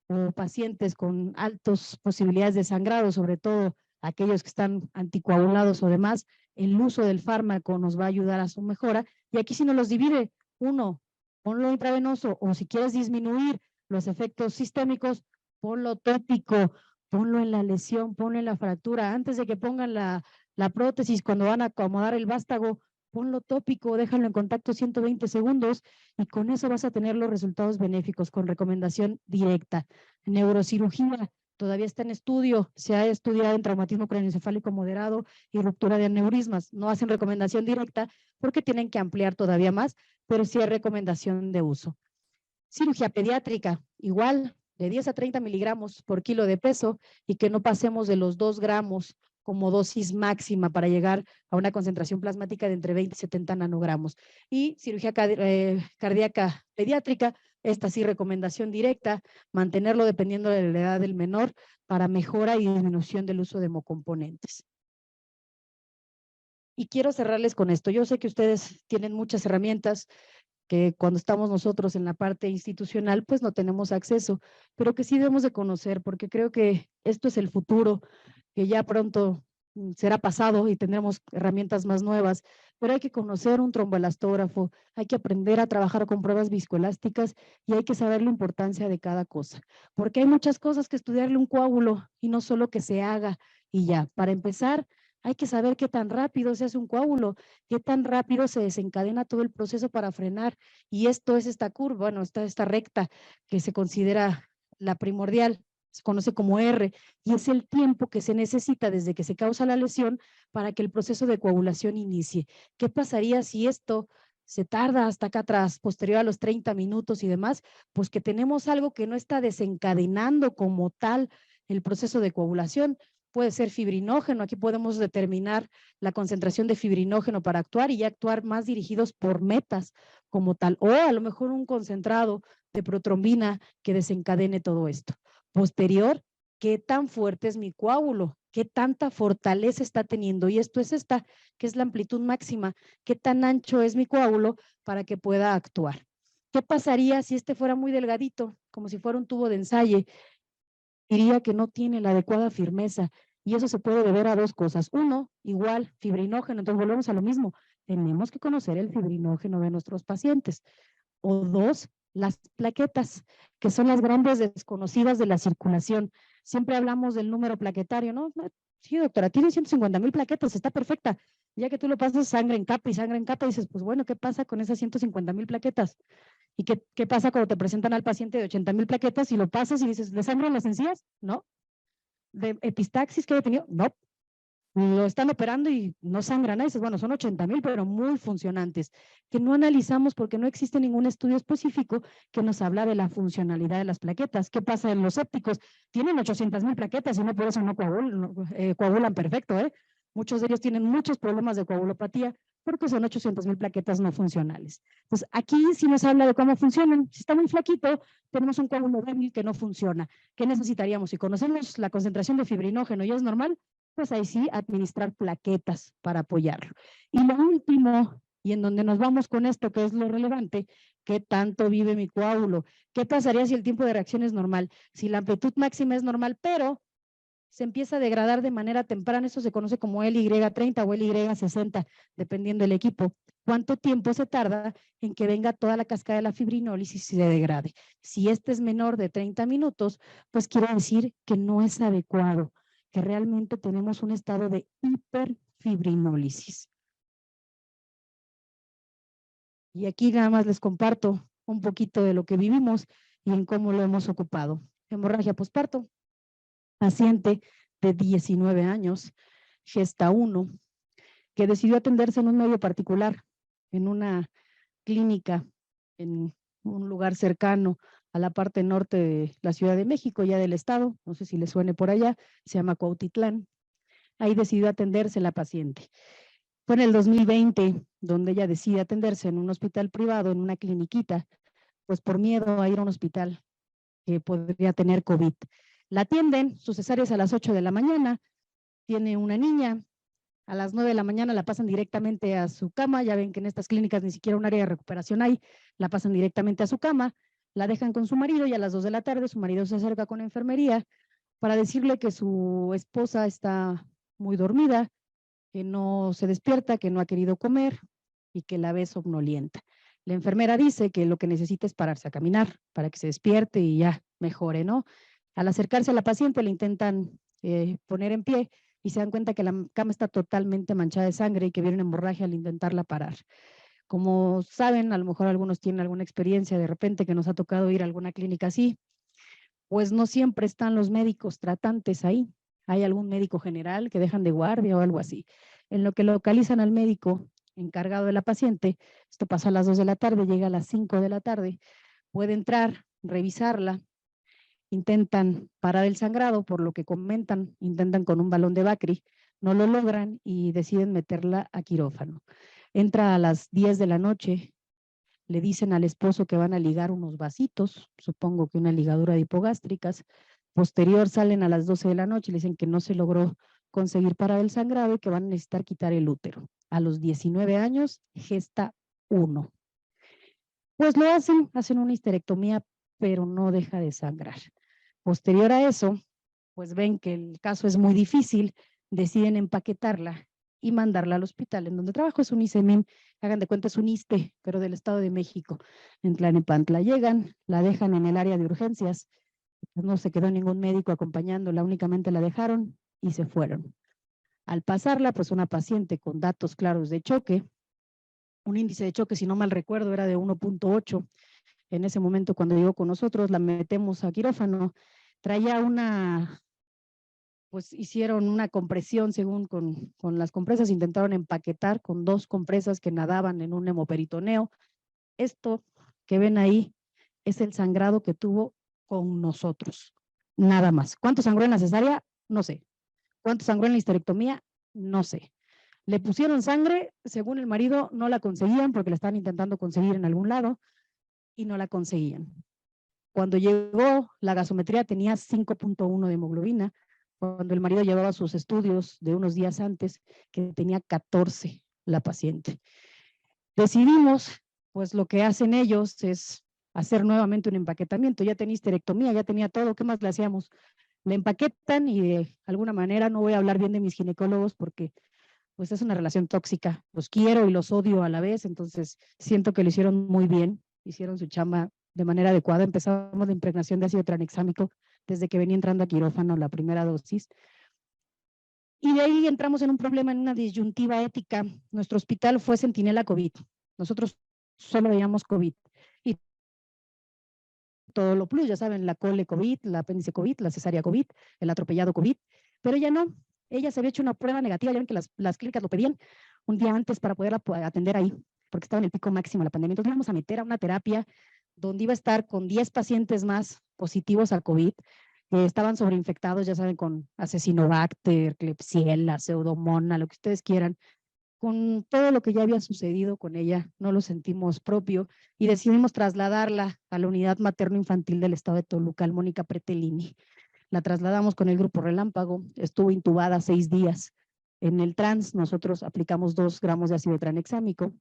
o pacientes con altas posibilidades de sangrado, sobre todo aquellos que están anticoagulados o demás, el uso del fármaco nos va a ayudar a su mejora. Y aquí si nos los divide, uno, ponlo intravenoso, o si quieres disminuir los efectos sistémicos, ponlo tópico, ponlo en la lesión, ponlo en la fractura. Antes de que pongan la prótesis, cuando van a acomodar el vástago, ponlo tópico, déjalo en contacto 120 segundos y con eso vas a tener los resultados benéficos con recomendación directa. Neurocirugía, todavía está en estudio, se ha estudiado en traumatismo craneoencefálico moderado y ruptura de aneurismas. No hacen recomendación directa porque tienen que ampliar todavía más, pero sí hay recomendación de uso. Cirugía pediátrica, igual de 10 a 30 miligramos por kilo de peso y que no pasemos de los 2 gramos como dosis máxima para llegar a una concentración plasmática de entre 20 y 70 nanogramos. Y cirugía cardíaca pediátrica, esta sí recomendación directa, mantenerlo dependiendo de la edad del menor para mejora y disminución del uso de hemocomponentes. Y quiero cerrarles con esto. Yo sé que ustedes tienen muchas herramientas que cuando estamos nosotros en la parte institucional, pues no tenemos acceso, pero que sí debemos de conocer, porque creo que esto es el futuro, que ya pronto será pasado y tendremos herramientas más nuevas, pero hay que conocer un tromboelastógrafo, hay que aprender a trabajar con pruebas viscoelásticas y hay que saber la importancia de cada cosa, porque hay muchas cosas que estudiarle un coágulo y no solo que se haga y ya. Para empezar, hay que saber qué tan rápido se hace un coágulo, qué tan rápido se desencadena todo el proceso para frenar. Y esto es esta curva, bueno, esta recta que se considera la primordial, se conoce como R, y es el tiempo que se necesita desde que se causa la lesión para que el proceso de coagulación inicie. ¿Qué pasaría si esto se tarda hasta acá atrás, posterior a los 30 minutos y demás? Pues que tenemos algo que no está desencadenando como tal el proceso de coagulación. Puede ser fibrinógeno, aquí podemos determinar la concentración de fibrinógeno para actuar y ya actuar más dirigidos por metas como tal, o a lo mejor un concentrado de protrombina que desencadene todo esto. Posterior, ¿qué tan fuerte es mi coágulo? ¿Qué tanta fortaleza está teniendo? Y esto es esta, que es la amplitud máxima. ¿Qué tan ancho es mi coágulo para que pueda actuar? ¿Qué pasaría si este fuera muy delgadito, como si fuera un tubo de ensayo? Diría que no tiene la adecuada firmeza y eso se puede deber a 2 cosas. Uno, igual, fibrinógeno, entonces volvemos a lo mismo, tenemos que conocer el fibrinógeno de nuestros pacientes. O 2, las plaquetas, que son las grandes desconocidas de la circulación. Siempre hablamos del número plaquetario, ¿no? Sí, doctora, tiene 150,000 plaquetas, está perfecta. Ya que tú lo pasas sangre en capa, dices, pues bueno, ¿qué pasa con esas 150,000 plaquetas? ¿Y qué pasa cuando te presentan al paciente de 80,000 plaquetas y lo pasas y dices, ¿le sangran las encías? No. ¿De epistaxis que he tenido? No. Lo están operando y no sangran. Dices, bueno, son 80,000, pero muy funcionantes, que no analizamos porque no existe ningún estudio específico que nos habla de la funcionalidad de las plaquetas. ¿Qué pasa en los sépticos? Tienen 800,000 plaquetas y no por eso no coagulan perfecto, ¿eh? Muchos de ellos tienen muchos problemas de coagulopatía porque son 800,000 plaquetas no funcionales. Pues aquí sí nos habla de cómo funcionan. Si está muy flaquito, tenemos un coágulo débil que no funciona. ¿Qué necesitaríamos? Si conocemos la concentración de fibrinógeno y es normal, pues ahí sí administrar plaquetas para apoyarlo. Y lo último, y en donde nos vamos con esto, que es lo relevante, ¿qué tanto vive mi coágulo? ¿Qué pasaría si el tiempo de reacción es normal? Si la amplitud máxima es normal, pero se empieza a degradar de manera temprana, eso se conoce como LY30 o LY60, dependiendo del equipo. ¿Cuánto tiempo se tarda en que venga toda la cascada de la fibrinólisis y se degrade? Si este es menor de 30 minutos, pues quiere decir que no es adecuado, que realmente tenemos un estado de hiperfibrinólisis. Y aquí nada más les comparto un poquito de lo que vivimos y en cómo lo hemos ocupado. Hemorragia posparto. Paciente de 19 años, gesta 1, que decidió atenderse en un medio particular, en una clínica, en un lugar cercano a la parte norte de la Ciudad de México, ya del estado, no sé si le suene por allá, se llama Cuautitlán. Ahí decidió atenderse la paciente. Fue en el 2020 donde ella decide atenderse en un hospital privado, en una cliniquita, pues por miedo a ir a un hospital que podría tener COVID. La atienden, su cesárea es a las 8 de la mañana, tiene una niña, a las 9 de la mañana la pasan directamente a su cama, ya ven que en estas clínicas ni siquiera un área de recuperación hay, la pasan directamente a su cama, la dejan con su marido y a las 2 de la tarde su marido se acerca con enfermería para decirle que su esposa está muy dormida, que no se despierta, que no ha querido comer y que la ve somnolienta. La enfermera dice que lo que necesita es pararse a caminar para que se despierte y ya mejore, ¿no? Al acercarse a la paciente le intentan poner en pie y se dan cuenta que la cama está totalmente manchada de sangre y que viene una hemorragia al intentarla parar. Como saben, a lo mejor algunos tienen alguna experiencia de repente que nos ha tocado ir a alguna clínica así, pues no siempre están los médicos tratantes ahí. Hay algún médico general que dejan de guardia o algo así. En lo que localizan al médico encargado de la paciente, esto pasa a las 2 de la tarde, llega a las 5 de la tarde, puede entrar, revisarla, intentan parar el sangrado, por lo que comentan, intentan con un balón de Bacri, no lo logran y deciden meterla a quirófano. Entra a las 10 de la noche, le dicen al esposo que van a ligar unos vasitos, supongo que una ligadura de hipogástricas. Posterior salen a las 12 de la noche y le dicen que no se logró conseguir parar el sangrado y que van a necesitar quitar el útero. A los 19 años, gesta 1. Pues lo hacen una histerectomía, pero no deja de sangrar. Posterior a eso, pues ven que el caso es muy difícil, deciden empaquetarla y mandarla al hospital en donde trabajo. Es un ICEMIM, hagan de cuenta es un ISSSTE, pero del Estado de México, en Tlalnepantla. Llegan, la dejan en el área de urgencias, pues no se quedó ningún médico acompañándola, únicamente la dejaron y se fueron. Al pasarla, pues una paciente con datos claros de choque, un índice de choque, si no mal recuerdo, era de 1.8. En ese momento, cuando llegó con nosotros, la metemos a quirófano, traía pues hicieron una compresión según con las compresas, intentaron empaquetar con 2 compresas que nadaban en un hemoperitoneo. Esto que ven ahí es el sangrado que tuvo con nosotros, nada más. ¿Cuánto sangró en la cesárea? No sé. ¿Cuánto sangró en la histerectomía? No sé. Le pusieron sangre, según el marido, no la conseguían porque la estaban intentando conseguir en algún lado y no la conseguían. Cuando llegó, la gasometría tenía 5.1 de hemoglobina, cuando el marido llevaba sus estudios de unos días antes, que tenía 14 la paciente. Decidimos, pues lo que hacen ellos es hacer nuevamente un empaquetamiento. Ya tenía histerectomía, ya tenía todo, ¿qué más le hacíamos? Le empaquetan y de alguna manera, no voy a hablar bien de mis ginecólogos porque pues es una relación tóxica. Los quiero y los odio a la vez, entonces siento que lo hicieron muy bien, hicieron su chamba de manera adecuada. Empezamos la impregnación de ácido tranexámico desde que venía entrando a quirófano la primera dosis. Y de ahí entramos en un problema, en una disyuntiva ética. Nuestro hospital fue centinela COVID. Nosotros solo veíamos COVID. Y todo lo plus, ya saben, la cole COVID, la apéndice COVID, la cesárea COVID, el atropellado COVID. Pero ella no. Ella se había hecho una prueba negativa, ya ven que las clínicas lo pedían un día antes para poderla atender ahí, porque estaba en el pico máximo de la pandemia. Entonces íbamos a meter a una terapia donde iba a estar con 10 pacientes más positivos al COVID, que estaban sobreinfectados, ya saben, con Acinetobacter, Klebsiella, Pseudomonas, lo que ustedes quieran. Con todo lo que ya había sucedido con ella, no lo sentimos propio y decidimos trasladarla a la unidad materno-infantil del estado de Toluca, al Mónica Pretelini. La trasladamos con el grupo Relámpago, estuvo intubada 6 días. En el trans nosotros aplicamos 2 gramos de ácido tranexámico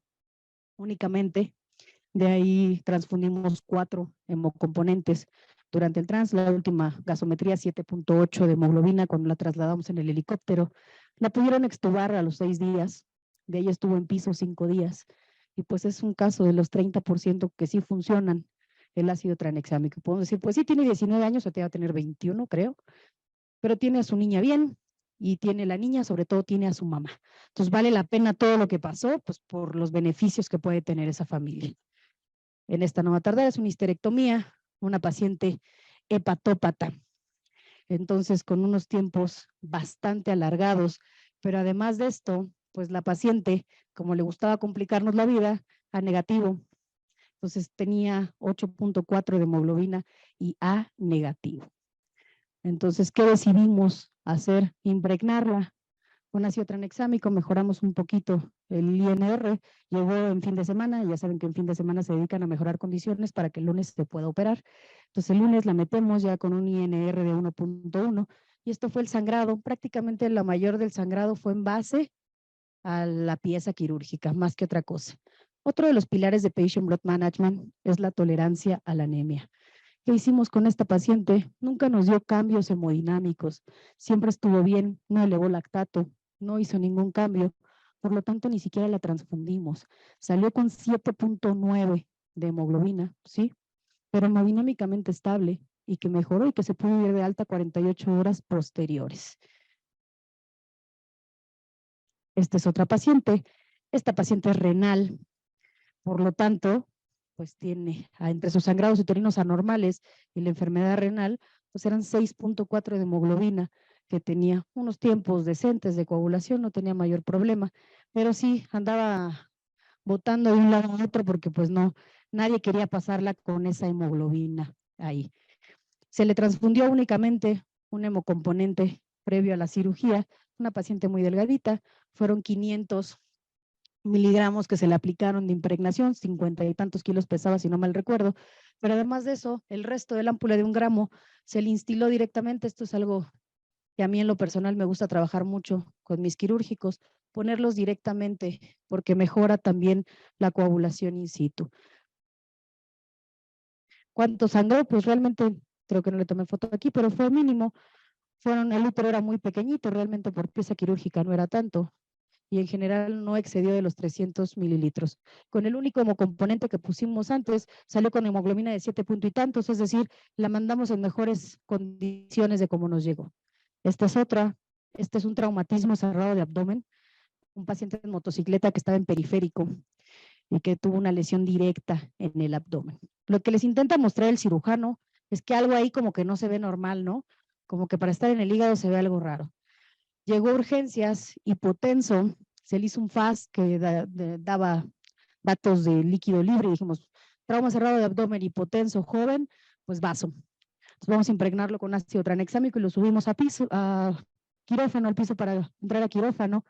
únicamente. De ahí transfundimos 4 hemocomponentes durante el trans. La última gasometría 7.8 de hemoglobina cuando la trasladamos en el helicóptero. La pudieron extubar a los 6 días. De ella estuvo en piso 5 días. Y pues es un caso de los 30% que sí funcionan el ácido tranexámico. Podemos decir, pues sí, tiene 19 años o te va a tener 21, creo, pero tiene a su niña bien y tiene la niña, sobre todo tiene a su mamá. Entonces vale la pena todo lo que pasó, pues por los beneficios que puede tener esa familia. En esta no va a tardar, es una histerectomía, una paciente hepatópata. Entonces, con unos tiempos bastante alargados, pero además de esto, pues la paciente, como le gustaba complicarnos la vida, A negativo. Entonces tenía 8.4 de hemoglobina y A negativo. Entonces, ¿qué decidimos hacer? Impregnarla. Con ácido tranexámico mejoramos un poquito el INR, llegó en fin de semana, ya saben que en fin de semana se dedican a mejorar condiciones para que el lunes se pueda operar. Entonces el lunes la metemos ya con un INR de 1.1 y esto fue el sangrado. Prácticamente la mayor del sangrado fue en base a la pieza quirúrgica, más que otra cosa. Otro de los pilares de Patient Blood Management es la tolerancia a la anemia. ¿Qué hicimos con esta paciente? Nunca nos dio cambios hemodinámicos, siempre estuvo bien, no elevó lactato, no hizo ningún cambio, por lo tanto ni siquiera la transfundimos. Salió con 7.9 de hemoglobina, ¿sí? Pero hemodinámicamente estable y que mejoró y que se pudo ir de alta 48 horas posteriores. Esta es otra paciente. Esta paciente es renal, por lo tanto, pues tiene entre sus sangrados uterinos anormales y la enfermedad renal, pues eran 6.4 de hemoglobina, que tenía unos tiempos decentes de coagulación, no tenía mayor problema, pero sí andaba botando de un lado a otro porque pues no, nadie quería pasarla con esa hemoglobina ahí. Se le transfundió únicamente un hemocomponente previo a la cirugía, una paciente muy delgadita, fueron 500 miligramos que se le aplicaron de impregnación, 50 y tantos kilos pesaba, si no mal recuerdo, pero además de eso, el resto del ámpula de 1 gramo se le instiló directamente. Esto es algo que a mí en lo personal me gusta trabajar mucho con mis quirúrgicos, ponerlos directamente, porque mejora también la coagulación in situ. ¿Cuánto sangró? Pues realmente, creo que no le tomé foto aquí, pero fue mínimo. El útero era muy pequeñito, realmente por pieza quirúrgica no era tanto, y en general no excedió de los 300 mililitros. Con el único hemocomponente que pusimos antes, salió con hemoglobina de 7 punto y tantos, es decir, la mandamos en mejores condiciones de cómo nos llegó. Esta es otra, este es un traumatismo cerrado de abdomen, un paciente en motocicleta que estaba en periférico y que tuvo una lesión directa en el abdomen. Lo que les intenta mostrar el cirujano es que algo ahí como que no se ve normal, ¿no? Como que para estar en el hígado se ve algo raro. Llegó a urgencias, hipotenso, se le hizo un FAS que daba datos de líquido libre y dijimos, trauma cerrado de abdomen, hipotenso, joven, pues vaso. Entonces vamos a impregnarlo con ácido tranexámico y lo subimos a quirófano, al piso para entrar a quirófano.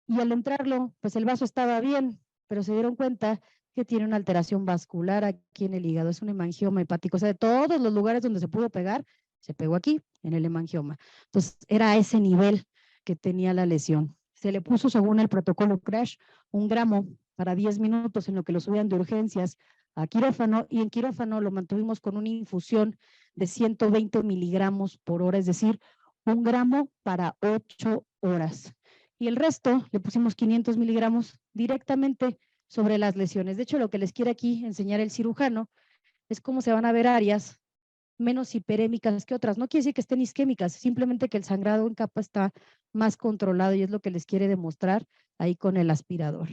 Y al entrarlo, pues el vaso estaba bien, pero se dieron cuenta que tiene una alteración vascular aquí en el hígado, es un hemangioma hepático, o sea, de todos los lugares donde se pudo pegar, se pegó aquí, en el hemangioma. Entonces, era a ese nivel que tenía la lesión. Se le puso, según el protocolo CRASH, 1 gramo para 10 minutos en lo que lo subían de urgencias a quirófano, y en quirófano lo mantuvimos con una infusión de 120 miligramos por hora, es decir, 1 gramo para 8 horas. Y el resto le pusimos 500 miligramos directamente sobre las lesiones. De hecho, lo que les quiere aquí enseñar el cirujano es cómo se van a ver áreas menos hiperémicas que otras. No quiere decir que estén isquémicas, simplemente que el sangrado en capa está más controlado y es lo que les quiere demostrar ahí con el aspirador.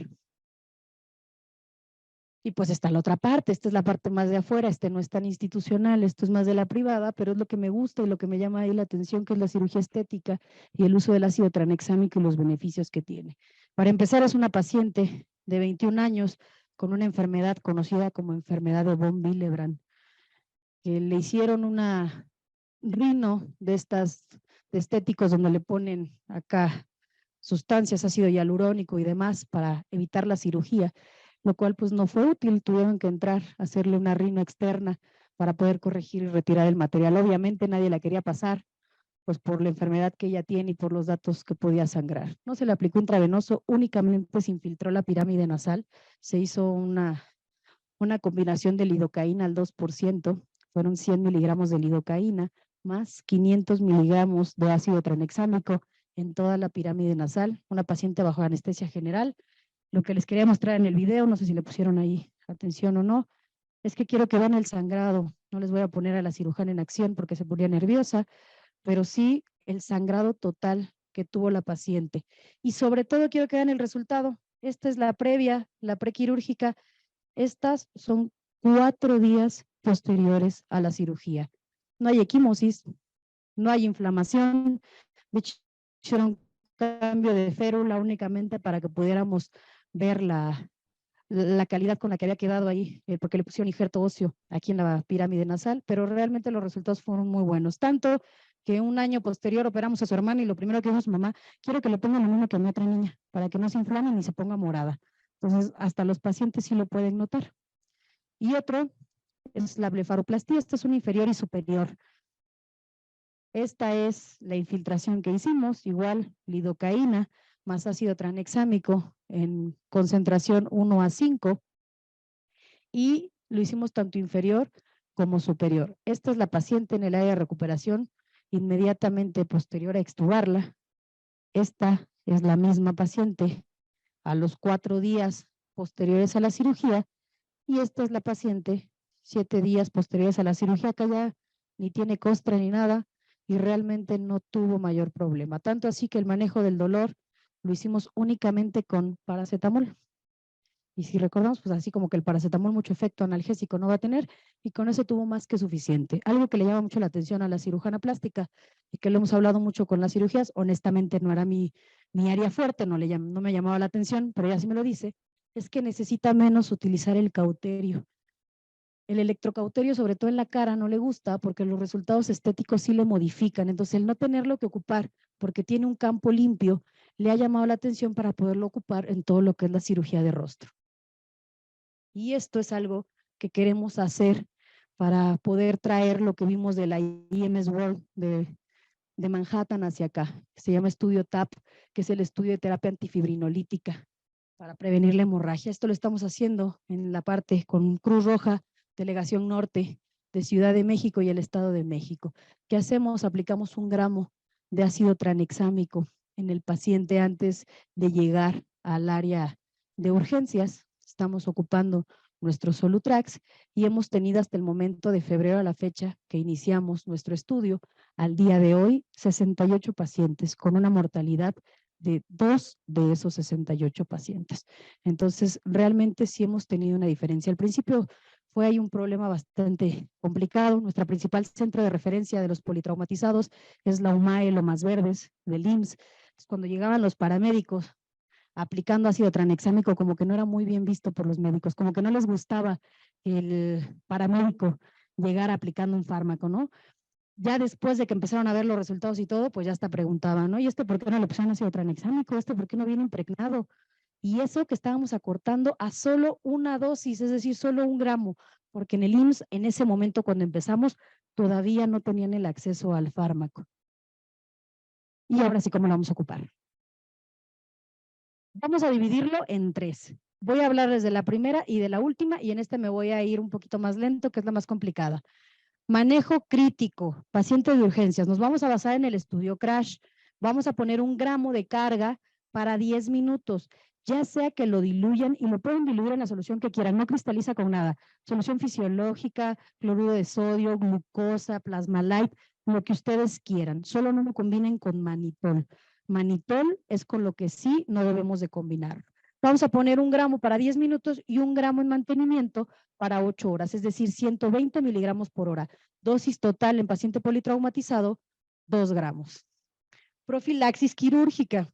Y pues está la otra parte, esta es la parte más de afuera, este no es tan institucional, esto es más de la privada, pero es lo que me gusta y lo que me llama ahí la atención, que es la cirugía estética y el uso del ácido tranexámico y los beneficios que tiene. Para empezar, es una paciente de 21 años con una enfermedad conocida como enfermedad de von Willebrand, que le hicieron una rino de estas de estéticos donde le ponen acá sustancias, ácido hialurónico y demás para evitar la cirugía, lo cual pues no fue útil, tuvieron que entrar a hacerle una rino externa para poder corregir y retirar el material. Obviamente nadie la quería pasar, pues por la enfermedad que ella tiene y por los datos que podía sangrar. No se le aplicó intravenoso, únicamente se infiltró la pirámide nasal, se hizo una combinación de lidocaína al 2%, fueron 100 miligramos de lidocaína, más 500 miligramos de ácido tranexámico en toda la pirámide nasal, una paciente bajo anestesia general. Lo que les quería mostrar en el video, no sé si le pusieron ahí atención o no, es que quiero que vean el sangrado. No les voy a poner a la cirujana en acción porque se ponía nerviosa, pero sí el sangrado total que tuvo la paciente. Y sobre todo quiero que vean el resultado. Esta es la previa, la prequirúrgica. Estas son 4 días posteriores a la cirugía. No hay equimosis, no hay inflamación. De hecho, hicieron cambio de férula únicamente para que pudiéramos ver la calidad con la que había quedado ahí, porque le pusieron injerto óseo aquí en la pirámide nasal, pero realmente los resultados fueron muy buenos. Tanto que un año posterior operamos a su hermana y lo primero que dijo su mamá, quiero que le pongan lo mismo que a mi otra niña, para que no se inflame ni se ponga morada. Entonces, hasta los pacientes sí lo pueden notar. Y otro es la blefaroplastía, esta es una inferior y superior. Esta es la infiltración que hicimos, igual lidocaína más ácido tranexámico en concentración 1:5 y lo hicimos tanto inferior como superior. Esta es la paciente en el área de recuperación inmediatamente posterior a extubarla. Esta es la misma paciente a los 4 días posteriores a la cirugía y esta es la paciente 7 días posteriores a la cirugía, que ya ni tiene costra ni nada y realmente no tuvo mayor problema. Tanto así que el manejo del dolor lo hicimos únicamente con paracetamol. Y si recordamos, pues así como que el paracetamol mucho efecto analgésico no va a tener y con eso tuvo más que suficiente. Algo que le llama mucho la atención a la cirujana plástica y que lo hemos hablado mucho con las cirugías, honestamente no era mi área fuerte, no me llamaba la atención, pero ella sí me lo dice, es que necesita menos utilizar el cauterio. El electrocauterio, sobre todo en la cara, no le gusta porque los resultados estéticos sí le modifican. Entonces, el no tenerlo que ocupar porque tiene un campo limpio, le ha llamado la atención para poderlo ocupar en todo lo que es la cirugía de rostro. Y esto es algo que queremos hacer para poder traer lo que vimos de la IMS World de Manhattan hacia acá. Se llama estudio TAP, que es el estudio de terapia antifibrinolítica para prevenir la hemorragia. Esto lo estamos haciendo en la parte con Cruz Roja, Delegación Norte de Ciudad de México y el Estado de México. ¿Qué hacemos? Aplicamos 1 gramo de ácido tranexámico en el paciente antes de llegar al área de urgencias. Estamos ocupando nuestro Solutrax y hemos tenido hasta el momento de febrero a la fecha que iniciamos nuestro estudio, al día de hoy, 68 pacientes con una mortalidad de 2 de esos 68 pacientes. Entonces, realmente sí hemos tenido una diferencia. Al principio fue ahí un problema bastante complicado. Nuestra principal centro de referencia de los politraumatizados es la UMAE Lomas Verdes del IMSS. Entonces, cuando llegaban los paramédicos aplicando ácido tranexámico, como que no era muy bien visto por los médicos, como que no les gustaba el paramédico llegar aplicando un fármaco, ¿no? Ya después de que empezaron a ver los resultados y todo, pues ya hasta preguntaban, ¿no? ¿Y por qué no le pusieron ácido tranexámico? ¿Por qué no viene impregnado? Y eso que estábamos acortando a solo una dosis, es decir, solo 1 gramo, porque en el IMSS, en ese momento cuando empezamos, todavía no tenían el acceso al fármaco. Y ahora sí, ¿cómo lo vamos a ocupar? Vamos a dividirlo en 3. Voy a hablar desde la primera y de la última, y en me voy a ir un poquito más lento, que es la más complicada. Manejo crítico, paciente de urgencias. Nos vamos a basar en el estudio CRASH. Vamos a poner 1 gramo de carga para 10 minutos, ya sea que lo diluyan y lo pueden diluir en la solución que quieran, no cristaliza con nada. Solución fisiológica, cloruro de sodio, glucosa, plasmalite, lo que ustedes quieran. Solo no lo combinen con manitol. Manitol es con lo que sí no debemos de combinar. Vamos a poner 1 gramo para 10 minutos y 1 gramo en mantenimiento para 8 horas, es decir, 120 miligramos por hora. Dosis total en paciente politraumatizado, 2 gramos. Profilaxis quirúrgica.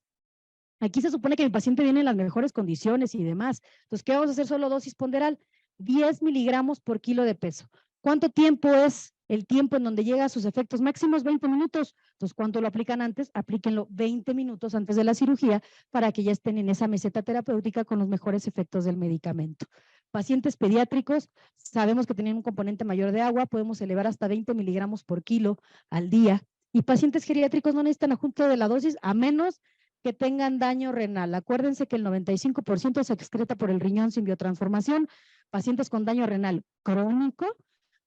Aquí se supone que mi paciente viene en las mejores condiciones y demás. Entonces, ¿qué vamos a hacer? Solo dosis ponderal, 10 miligramos por kilo de peso. ¿Cuánto tiempo es el tiempo en donde llega a sus efectos máximos? 20 minutos. Entonces, ¿cuánto lo aplican antes? Aplíquenlo 20 minutos antes de la cirugía para que ya estén en esa meseta terapéutica con los mejores efectos del medicamento. Pacientes pediátricos, sabemos que tienen un componente mayor de agua, podemos elevar hasta 20 miligramos por kilo al día. Y pacientes geriátricos no necesitan ajuste de la dosis a menos que tengan daño renal. Acuérdense que el 95% se excreta por el riñón sin biotransformación. Pacientes con daño renal crónico,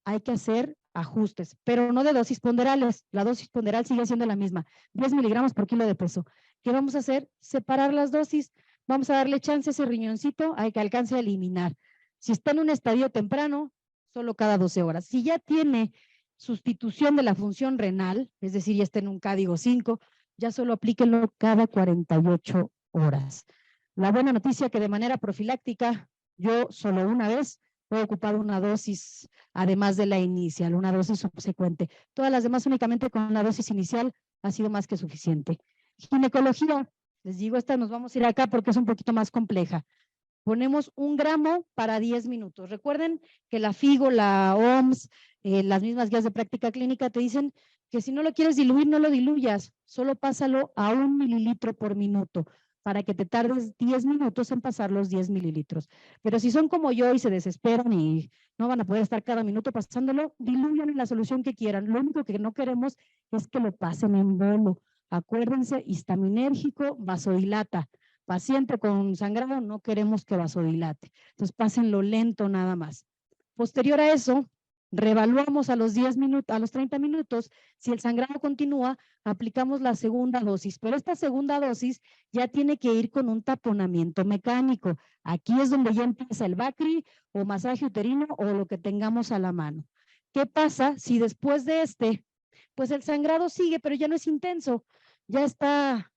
hay que hacer ajustes, pero no de dosis ponderales. La dosis ponderal sigue siendo la misma, 10 miligramos por kilo de peso. ¿Qué vamos a hacer? Separar las dosis. Vamos a darle chance a ese riñoncito a que alcance a eliminar. Si está en un estadio temprano, solo cada 12 horas. Si ya tiene sustitución de la función renal, es decir, ya está en un código 5, ya solo aplíquenlo cada 48 horas. La buena noticia que de manera profiláctica, yo solo una vez he ocupado una dosis, además de la inicial, una dosis subsecuente. Todas las demás únicamente con la dosis inicial ha sido más que suficiente. Ginecología, les digo, esta nos vamos a ir acá porque es un poquito más compleja. Ponemos 1 gramo para 10 minutos. Recuerden que la FIGO, la OMS, las mismas guías de práctica clínica te dicen que si no lo quieres diluir, no lo diluyas, solo pásalo a 1 mililitro por minuto para que te tardes 10 minutos en pasar los 10 mililitros. Pero si son como yo y se desesperan y no van a poder estar cada minuto pasándolo, diluyan en la solución que quieran. Lo único que no queremos es que lo pasen en bolo. Acuérdense, histaminérgico, vasodilata. Paciente con sangrado, no queremos que vasodilate. Entonces, pásenlo lento nada más. Posterior a eso, reevaluamos a los 10 minutos, a los 30 minutos. Si el sangrado continúa, aplicamos la segunda dosis. Pero esta segunda dosis ya tiene que ir con un taponamiento mecánico. Aquí es donde ya empieza el Bacri o masaje uterino o lo que tengamos a la mano. ¿Qué pasa si después de pues el sangrado sigue, pero ya no es intenso, ya está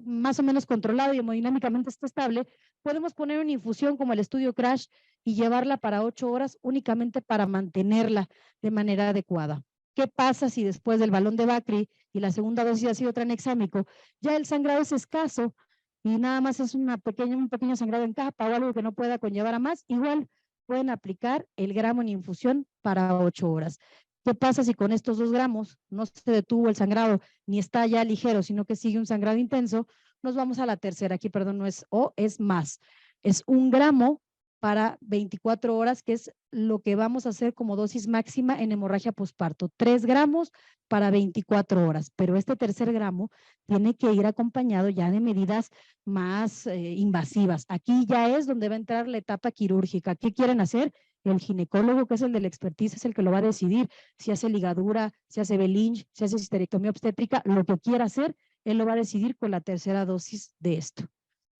más o menos controlado y hemodinámicamente está estable? Podemos poner una infusión como el estudio CRASH y llevarla para 8 horas únicamente para mantenerla de manera adecuada. ¿Qué pasa si después del balón de Bacri y la segunda dosis de ácido tranexámico ya el sangrado es escaso y nada más es un pequeño sangrado en capa o algo que no pueda conllevar a más? Igual pueden aplicar el gramo en infusión para 8 horas. ¿Qué pasa si con estos 2 gramos no se detuvo el sangrado ni está ya ligero, sino que sigue un sangrado intenso? Nos vamos a la tercera. Aquí, perdón, no es O, es más. Es 1 gramo para 24 horas, que es lo que vamos a hacer como dosis máxima en hemorragia posparto. 3 gramos para 24 horas, pero este tercer gramo tiene que ir acompañado ya de medidas más invasivas. Aquí ya es donde va a entrar la etapa quirúrgica. ¿Qué quieren hacer? El ginecólogo, que es el del expertise, es el que lo va a decidir. Si hace ligadura, si hace Belinge, si hace histerectomía obstétrica, lo que quiera hacer, él lo va a decidir con la tercera dosis de esto,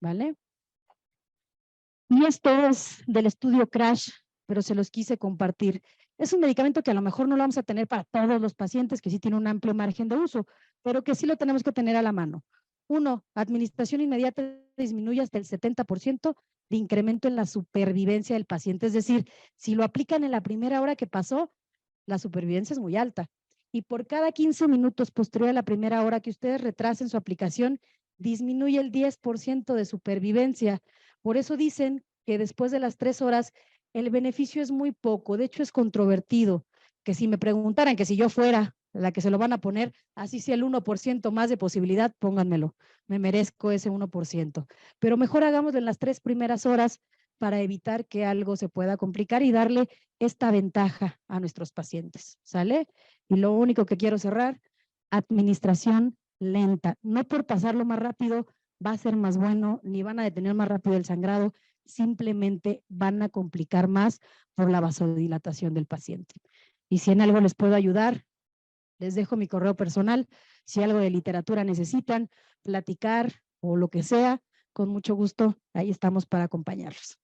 ¿vale? Y esto es del estudio CRASH, pero se los quise compartir. Es un medicamento que a lo mejor no lo vamos a tener para todos los pacientes, que sí tiene un amplio margen de uso, pero que sí lo tenemos que tener a la mano. 1, administración inmediata disminuye hasta el 70% de incremento en la supervivencia del paciente. Es decir, si lo aplican en la primera hora que pasó, la supervivencia es muy alta. Y por cada 15 minutos posterior a la primera hora que ustedes retrasen su aplicación, disminuye el 10% de supervivencia. Por eso dicen que después de las 3 horas el beneficio es muy poco. De hecho, es controvertido. Que si me preguntaran que si yo fuera la que se lo van a poner, así sea el 1% más de posibilidad, pónganmelo. Me merezco ese 1%. Pero mejor hagámoslo en las 3 primeras horas para evitar que algo se pueda complicar y darle esta ventaja a nuestros pacientes. ¿Sale? Y lo único que quiero cerrar, administración lenta. No por pasarlo más rápido va a ser más bueno, ni van a detener más rápido el sangrado, simplemente van a complicar más por la vasodilatación del paciente. Y si en algo les puedo ayudar, les dejo mi correo personal. Si algo de literatura necesitan, platicar o lo que sea, con mucho gusto, ahí estamos para acompañarlos.